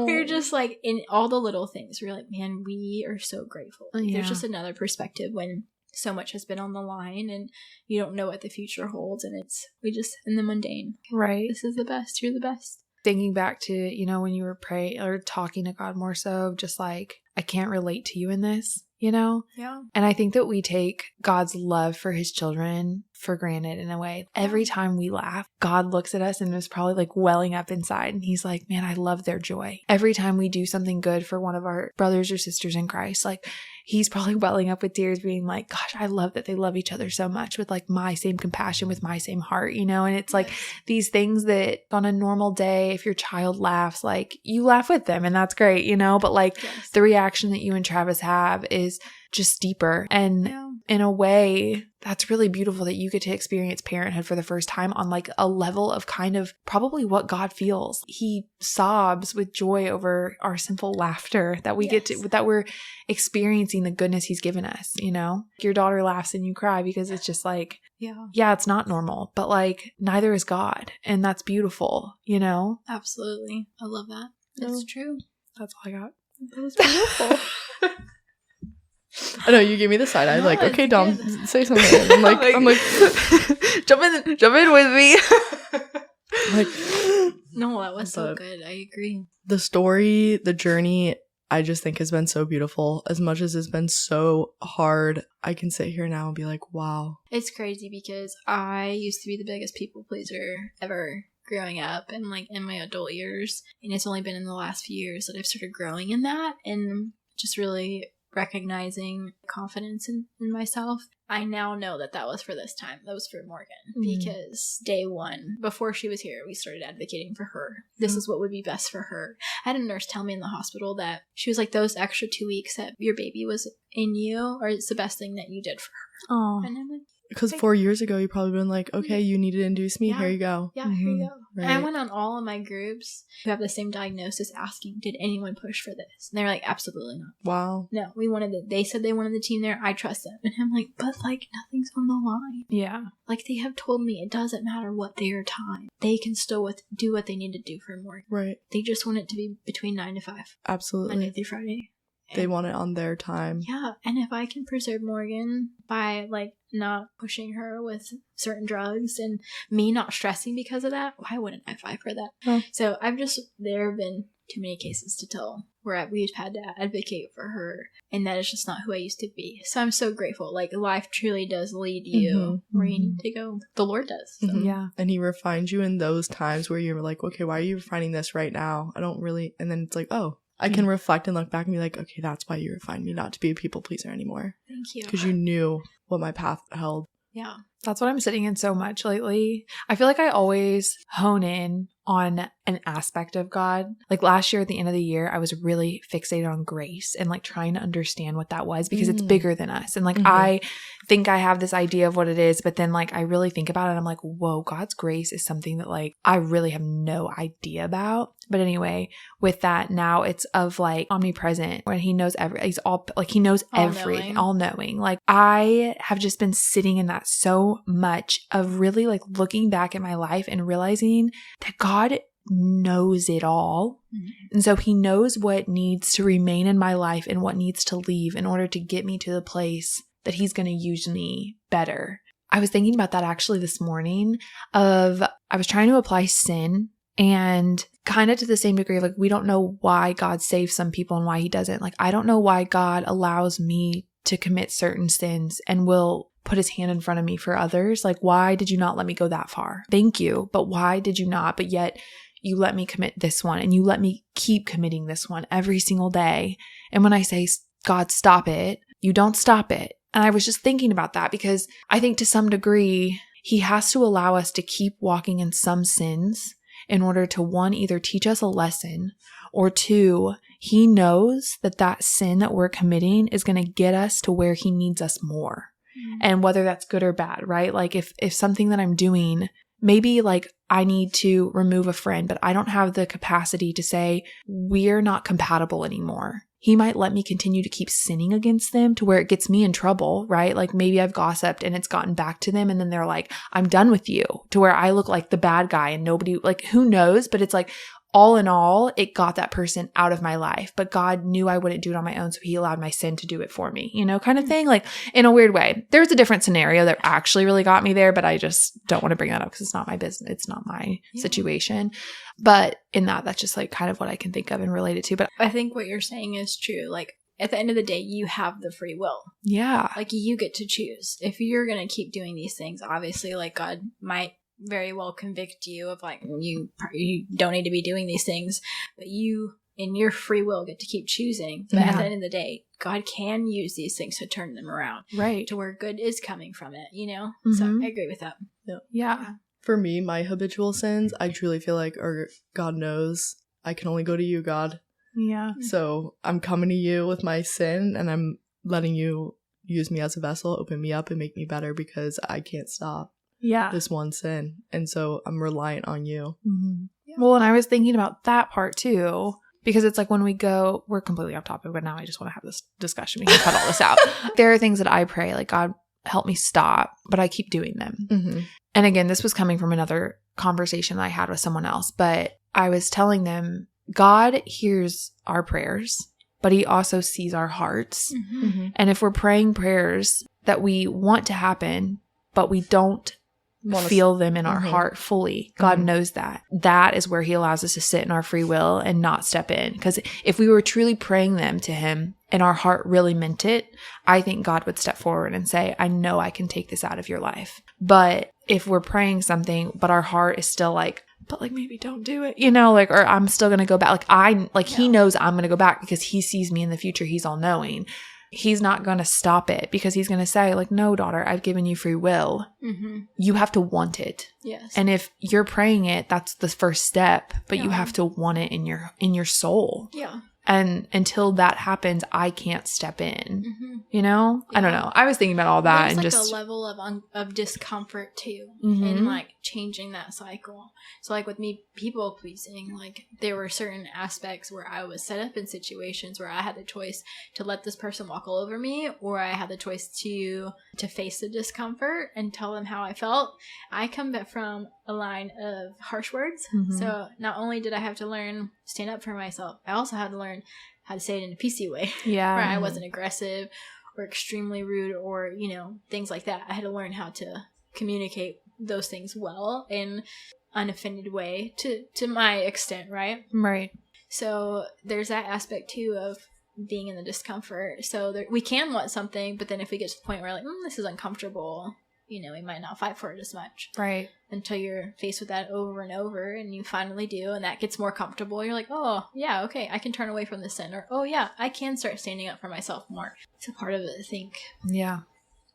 we were just like, in all the little things, we're like, man, we are so grateful. There's just another perspective when so much has been on the line and you don't know what the future holds, and we just in the mundane. Right. This is the best. You're the best.
Thinking back to, you know, when you were praying or talking to God more so, just like, I can't relate to you in this, you know? Yeah. And I think that we take God's love for his children for granted in a way. Every time we laugh, God looks at us and is probably like welling up inside. And he's like, man, I love their joy. Every time we do something good for one of our brothers or sisters in Christ, like, he's probably welling up with tears being like, gosh, I love that they love each other so much with like my same compassion, with my same heart, you know? And it's like these things that on a normal day, if your child laughs, like, you laugh with them and that's great, you know? But like the reaction that you and Travis have is just deeper. And in a way, that's really beautiful that you get to experience parenthood for the first time on like a level of kind of probably what God feels. He sobs with joy over our simple laughter that we get to, that we're experiencing the goodness he's given us, you know? Your daughter laughs and you cry because it's just like, yeah, it's not normal, but like neither is God. And that's beautiful, you know?
Absolutely. I love that. It's true.
That's all I got.
That was beautiful. I know you gave me the side eye, like,
No,
okay,
it's
Dom,
good.
say something. And I'm like,
jump in with me.
like,
No, that was so
But-
good. I agree.
the story, the journey, I just think has been so beautiful. As much as it's been so hard, I can sit here now and be like, wow.
It's crazy because I used to be the biggest people pleaser ever growing up and like in my adult years. And it's only been in the last few years that I've started growing in that and just really recognizing confidence in myself. I now know that was for this time. That was for Morgan. Because day one, before she was here, we started advocating for her. This is what would be best for her. I had a nurse tell me in the hospital that she was like, those extra 2 weeks that your baby was in you, or it's the best thing that you did for her.
Oh,
And I'm like,
Because 4 years ago, you probably been like, okay, you need to induce me.
Yeah.
Here you go.
yeah, here you go. And I
Right.
went on all of my groups who have the same diagnosis asking, did anyone push for this? And they were like, absolutely not.
Wow.
No, they said they wanted the team there. I trust them. And I'm like, but like nothing's on the line.
yeah.
Like they have told me it doesn't matter what their time. They can still do what they need to do for Morgan.
Right.
They just want it to be between 9 to 5, Monday
Absolutely.
through Friday.
They want it on their time.
Yeah, and if I can preserve Morgan by like not pushing her with certain drugs and me not stressing because of that, why wouldn't I fight for that?
Oh.
So there have been too many cases to tell where we've had to advocate for her, and that is just not who I used to be. So I'm so grateful. Like life truly does lead you where you need to go. The Lord does. So.
Mhm.
Yeah.
And he refines you in those times where you're like, okay, why are you refining this right now? I don't really. And then it's like, oh, I can reflect and look back and be like, okay, that's why you refined me not to be a people pleaser anymore.
Thank you.
Because you knew what my path held.
Yeah.
That's what I'm sitting in so much lately. I feel like I always hone in on an aspect of God. Like last year at the end of the year, I was really fixated on grace and like trying to understand what that was because it's bigger than us. And like I think I have this idea of what it is, but then like I really think about it. I'm like, whoa, God's grace is something that like I really have no idea about. But anyway, with that now it's of like omnipresent when he knows he's all like he knows everything, all knowing. Like I have just been sitting in that so much of really like looking back at my life and realizing that God knows it all. And so he knows what needs to remain in my life and what needs to leave in order to get me to the place that he's going to use me better. I was thinking about that actually this morning I was trying to apply sin and kind of to the same degree of like, we don't know why God saves some people and why he doesn't. Like, I don't know why God allows me to commit certain sins and will put his hand in front of me for others. Like, why did you not let me go that far? Thank you. But why did you not? But yet you let me commit this one and you let me keep committing this one every single day. And when I say, God, stop it, you don't stop it. And I was just thinking about that because I think to some degree, he has to allow us to keep walking in some sins in order to, one, either teach us a lesson, or two, he knows that that sin that we're committing is going to get us to where he needs us more. And whether that's good or bad, right? Like if something that I'm doing, maybe like I need to remove a friend, but I don't have the capacity to say, we're not compatible anymore. He might let me continue to keep sinning against them to where it gets me in trouble, right? Like maybe I've gossiped and it's gotten back to them and then they're like, I'm done with you, to where I look like the bad guy and nobody, like who knows? But it's like all in all, it got that person out of my life, but God knew I wouldn't do it on my own. So he allowed my sin to do it for me, kind of thing, like in a weird way. There's a different scenario that actually really got me there, but I just don't want to bring that up because it's not my business. It's not my situation. But in that's just like kind of what I can think of and relate it to. But
I think what you're saying is true. Like at the end of the day, you have the free will.
yeah,
Like you get to choose. If you're going to keep doing these things, obviously like God might very well convict you of like, you don't need to be doing these things, but you in your free will get to keep choosing. But at the end of the day, God can use these things to turn them around.
right.
To where good is coming from it,
Mm-hmm.
So I agree with that.
Yeah.
For me, my habitual sins, I truly feel like, or God knows, I can only go to you, God.
Yeah.
So I'm coming to you with my sin and I'm letting you use me as a vessel, open me up and make me better because I can't stop
Yeah.
this one sin. And so I'm reliant on you.
Mm-hmm. Well, and I was thinking about that part too, because it's like when we're completely off topic, but now I just want to have this discussion. We can cut all this out. There are things that I pray, like, God, help me stop, but I keep doing them.
Mm-hmm.
And again, this was coming from another conversation that I had with someone else, but I was telling them, God hears our prayers but he also sees our hearts.
Mm-hmm.
And if we're praying prayers that we want to happen, but we don't feel them in our heart fully, God knows that. That is where he allows us to sit in our free will and not step in. Because if we were truly praying them to him and our heart really meant it, I think God would step forward and say, I know I can take this out of your life. But if we're praying something, but our heart is still like, but like, maybe don't do it, you know, like, or I'm still going to go back. He knows I'm going to go back because he sees me in the future. He's all knowing. He's not going to stop it because he's going to say like, no, daughter, I've given you free will. Mm-hmm. You have to want it.
Yes.
And if you're praying it, that's the first step, but you have to want it in your soul.
Yeah.
And until that happens, I can't step in, you know? Yeah. I don't know. I was thinking about all that.
There's
and
like
just
a level of discomfort too in like changing that cycle. So like with me people pleasing, like there were certain aspects where I was set up in situations where I had the choice to let this person walk all over me, or I had the choice to face the discomfort and tell them how I felt. I come back from a line of harsh words. So not only did I have to learn stand up for myself, I also had to learn how to say it in a PC way. Yeah. Where I wasn't aggressive or extremely rude or, you know, things like that. I had to learn how to communicate those things well in unoffended way to my extent, right?
Right.
So there's that aspect too of being in the discomfort. So we can want something, but then if we get to the point where like, this is uncomfortable, you know, we might not fight for it as much.
Right.
Until you're faced with that over and over and you finally do, and that gets more comfortable. You're like, oh, yeah, okay, I can turn away from this sin. Or, oh, yeah, I can start standing up for myself more. It's a part of it, I think.
Yeah.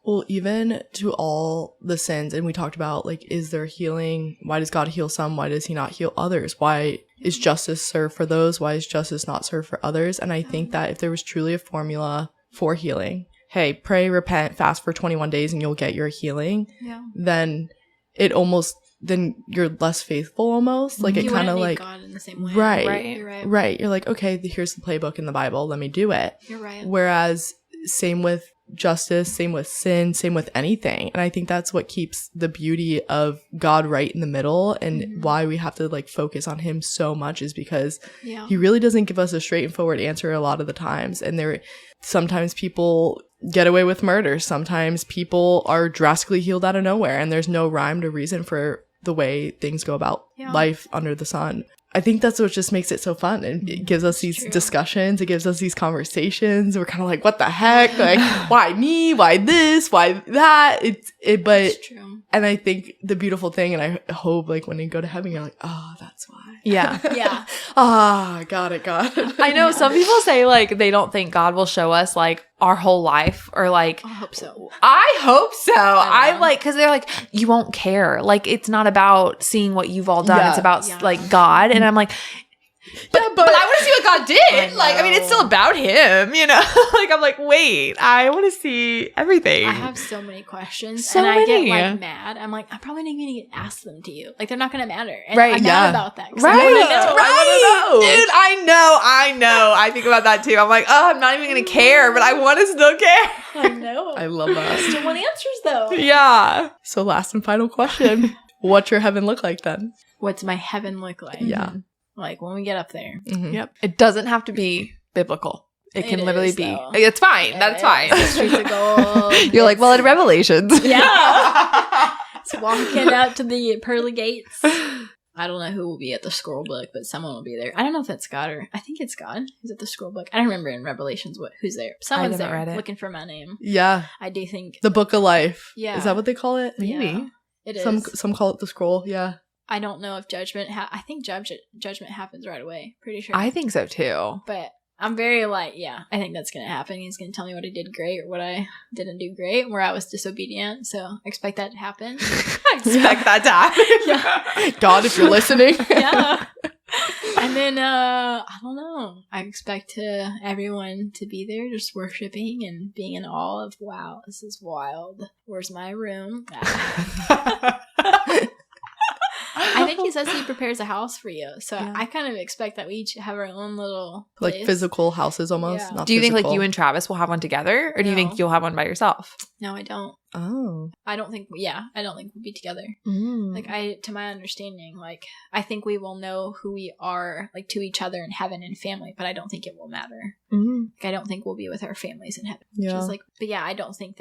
Well, even to all the sins, and we talked about, like, is there healing? Why does God heal some? Why does he not heal others? Why is justice served for those? Why is justice not served for others? And I think that if there was truly a formula for healing, hey, pray, repent, fast for 21 days and you'll get your healing, then it almost, then you're less faithful almost. Like, it kind of like,
God in the same way.
Right.
You're right.
Right. You're like, okay, here's the playbook in the Bible. Let me do it.
You're right.
Whereas same with justice, same with sin, same with anything. And I think that's what keeps the beauty of God right in the middle, and why we have to like focus on him so much is because he really doesn't give us a straightforward answer a lot of the times. And sometimes people get away with murder. Sometimes people are drastically healed out of nowhere, and there's no rhyme or reason for the way things go about life under the sun. I think that's what just makes it so fun. And it gives us these discussions. It gives us these conversations. We're kind of like, what the heck? Like, why me? Why this? Why that? But
true.
And I think the beautiful thing, and I hope like when you go to heaven, you're like, oh, that's why.
Yeah.
Yeah.
Got it.
I know some people say like they don't think God will show us like our whole life, or like
I hope so.
I hope so. I like, because they're like, you won't care. Like, it's not about seeing what you've all done.
Yeah.
It's about like God. And I'm like, but I want to see what God did. I mean, it's still about him, you know? Like, I'm like, wait, I want to see everything.
I have so many questions.
So
and I
many.
get like mad. I'm like, I'm probably not even going to ask them to you. Like, they're not going to matter. And
Right,
I'm
yeah.
mad about that. 'Cause
Right,
I wanna know.
right. Dude, I know. I think about that too. I'm like, oh, I'm not even going to care, but I want to still care.
I know.
I love that.
Still want answers though.
Yeah.
So last and final question. What's your heaven look like then?
What's my heaven look like?
Yeah.
Like when we get up there.
Mm-hmm.
Yep. It doesn't have to be biblical. It can literally
is,
be.
though.
It's fine. That's fine.
The streets of gold.
You're like, well, in Revelations.
Yeah. It's walking out to the pearly gates. I don't know who will be at the scroll book, but someone will be there. I don't know if that's God or I think it's God who's at the scroll book. I don't remember in Revelations who's there. Someone's
haven't read
there
it.
looking for my name.
Yeah.
I do think
The book of life.
Yeah.
Is that what they call it?
Maybe.
yeah, it is.
Some call it the scroll. Yeah.
I don't know if judgment. I think judgment happens right away. Pretty sure.
I think so too.
But I'm very like, yeah, I think that's gonna happen. He's gonna tell me what I did great or what I didn't do great, where I was disobedient. So expect that to happen.
I expect that to happen.
Yeah.
God, if you're listening.
Yeah. And then I don't know. I expect everyone to be there just worshiping and being in awe of, wow, this is wild. Where's my room? I think he says he prepares a house for you. So
Yeah.
I kind of expect that we each have our own little
Like
place.
physical houses almost.
Yeah.
Not
Do you think like
physical.
you and Travis will have one together, or do you
No.
think you'll have one by yourself?
No, I don't.
Oh.
I don't think we'll be together. Like, to my understanding, like, I think we will know who we are, like, to each other in heaven and family, but I don't think it will matter. Like, I don't think we'll be with our families in heaven.
Yeah.
Which is like, but yeah, I don't think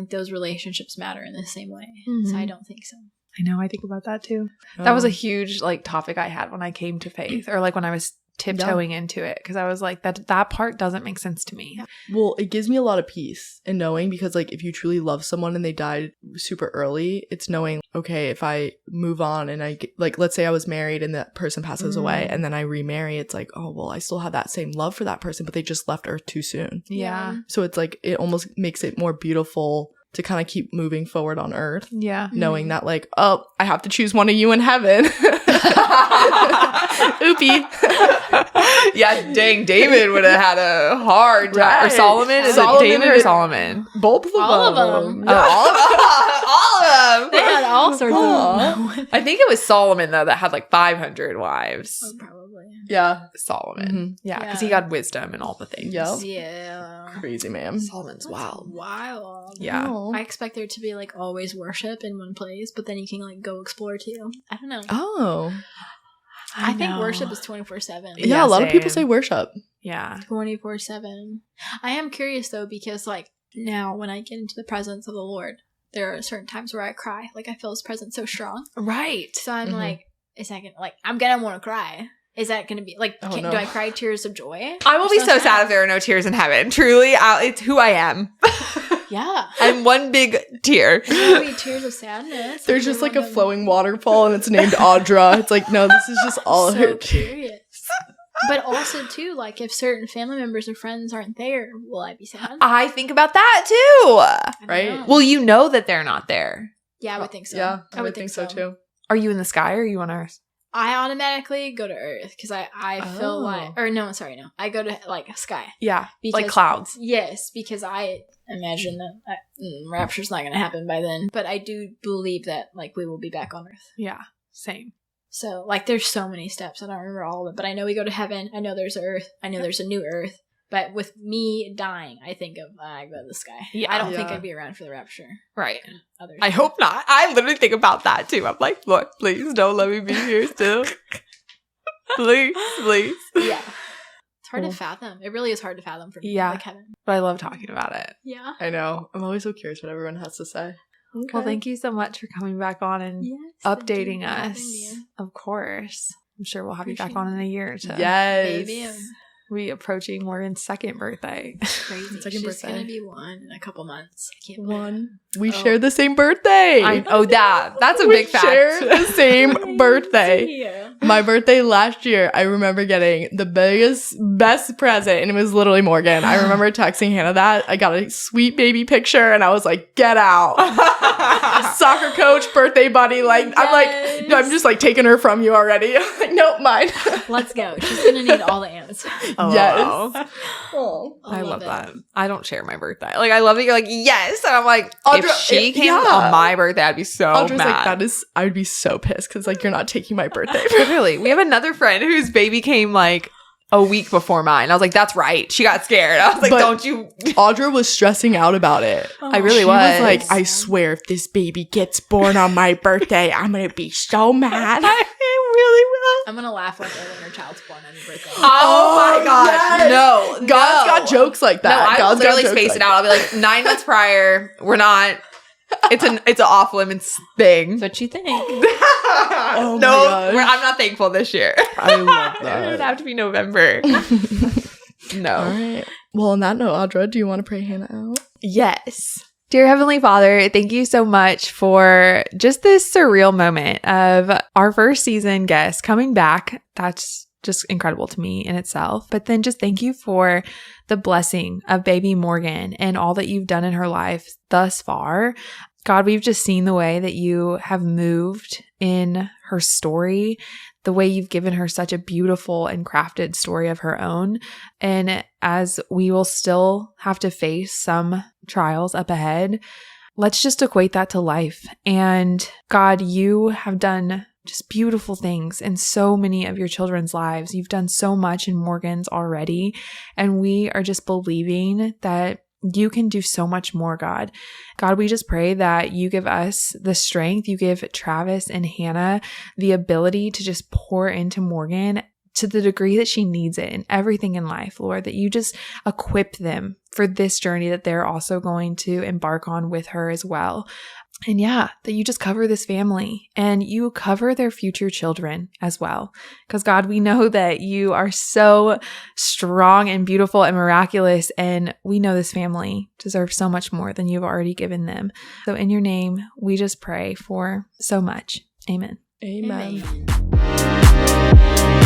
those relationships matter in the same way. So I don't think so.
I know. I think about that too. That was a huge like topic I had when I came to faith, or like when I was tiptoeing into it, because I was like, that part doesn't make sense to me.
Well, it gives me a lot of peace in knowing, because like if you truly love someone and they died super early, it's knowing, okay, if I move on and like, let's say I was married and that person passes away and then I remarry, it's like, oh, well, I still have that same love for that person, but they just left Earth too soon.
Yeah.
So it's like, it almost makes it more beautiful to kind of keep moving forward on Earth.
Yeah.
Knowing that like, oh, I have to choose one of you in heaven. Oopie.
Yeah, dang, David would have had a hard time.
Right.
Or Solomon? Is it David or Solomon?
Both of them.
All of them.
All of them.
They had all sorts of
I think it was Solomon, though, that had like 500 wives.
probably.
Yeah.
Solomon. Yeah, because
Yeah.
he got wisdom and all the things.
Yep.
Yeah.
Crazy, man.
Solomon's wild.
Wild.
Yeah.
Oh.
I expect there to be like always worship in one place, but then you can like go explore too. I don't know.
Oh.
I think
know.
worship is 24/7.
Yeah, a lot of people
same.
say worship.
Yeah.
24/7. I am curious though, because like now when I get into the presence of the Lord, there are certain times where I cry. Like I feel His presence so strong.
Right.
So I'm
Mhm.
like, is that gonna I'm gonna want to cry? Is that gonna be like?
Oh, no.
Do I cry tears of joy?
I will
Or
be so sad if there are no tears in heaven. Truly, it's who I am.
Yeah.
I'm one big tear.
There'll be tears of sadness.
There's just like a flowing waterfall and it's named Audra. It's like, no, this is just all
so
her.
curious. But also too, like if certain family members or friends aren't there, will I be sad?
I think about that too.
I don't
right?
know.
Well, you know that they're not there.
Yeah, I would think so.
Yeah, I would think so too.
Are you in the sky or are you on Earth?
I automatically go to Earth because I feel
Oh.
like, or no, sorry, no, I go to like sky.
Yeah.
Because,
like clouds.
Yes, because I imagine that rapture's not going to happen by then. But I do believe that like we will be back on Earth.
Yeah. Same.
So like there's so many steps. I don't remember all of it, but I know we go to heaven. I know there's Earth. I know there's a new Earth. But with me dying, I think of I go to the sky.
Yeah.
I don't think
Yeah.
I'd be around for the rapture.
Right.
Others.
I hope not. I literally think about that too. I'm like, Lord, please don't let me be here still. Please, please.
Yeah. It's hard
Cool.
to fathom. It really is hard to fathom for me.
Yeah.
Like heaven.
But I love talking about it.
Yeah.
I know. I'm always so curious what everyone has to say.
Well, thank you so much for coming back on and
Yes.
updating
thank you for
us.
having me.
Of course. I'm sure we'll have you back
Appreciate
on in a year or two.
Yes.
Maybe.
We approaching Morgan's second birthday.
Crazy.
Second
She's
birthday.
gonna be 1 in a couple months. I can't believe it.
One. We
Oh.
share the same birthday.
That's a
We
big fact.
share the same birthday.
Yeah.
My birthday last year, I remember getting the best present, and it was literally Morgan. I remember texting Hannah that. I got a sweet baby picture, and I was like, get out. Soccer coach, birthday buddy. Like, I'm like, no, I'm just like taking her from you already. I'm like, nope, mine.
Let's go. She's gonna need all the ants.
Oh,
Yes.
wow.
Oh.
I love
it.
that. I don't share my birthday. Like, I love that you're like, yes. And I'm like,
Audra,
if she came
yeah.
on my birthday, I'd be so
Audra's
mad.
like, I would be so pissed because like you're not taking my birthday.
Literally. We have another friend whose baby came like a week before mine. I was like, that's right. She got scared. I was like,
But-
don't you?
Audra was stressing out about it.
I really
She
was.
was like, I swear if this baby gets born on my birthday, I'm gonna be so mad.
I really will.
I'm gonna laugh like when her child's born on your birthday.
Oh my gosh.
yes.
No.
God's
no.
got jokes like
No,
that.
I will
God's got
literally
jokes
space
like
it out. I'll be like, 9 months prior, we're not. It's an off limits thing.
That's what you think.
Oh my
no,
gosh.
I'm not thankful this year.
I love
It would
that.
have to be November. No.
All right. Well, on that note, Audra, do you want to pray Hannah out?
Yes. Dear Heavenly Father, thank you so much for just this surreal moment of our first season guest coming back. That's just incredible to me in itself. But then just thank you for the blessing of baby Morgan and all that you've done in her life thus far. God, we've just seen the way that you have moved in her story, the way you've given her such a beautiful and crafted story of her own. And as we will still have to face some trials up ahead, let's just equate that to life. And God, you have done just beautiful things in so many of your children's lives. You've done so much in Morgan's already. And we are just believing that you can do so much more, God. God, we just pray that you give us the strength, you give Travis and Hannah the ability to just pour into Morgan to the degree that she needs it in everything in life, Lord, that you just equip them for this journey that they're also going to embark on with her as well. And yeah, that you just cover this family and you cover their future children as well. Because God, we know that you are so strong and beautiful and miraculous. And we know this family deserves so much more than you've already given them. So in your name, we just pray for so much. Amen.
Amen.
Amen.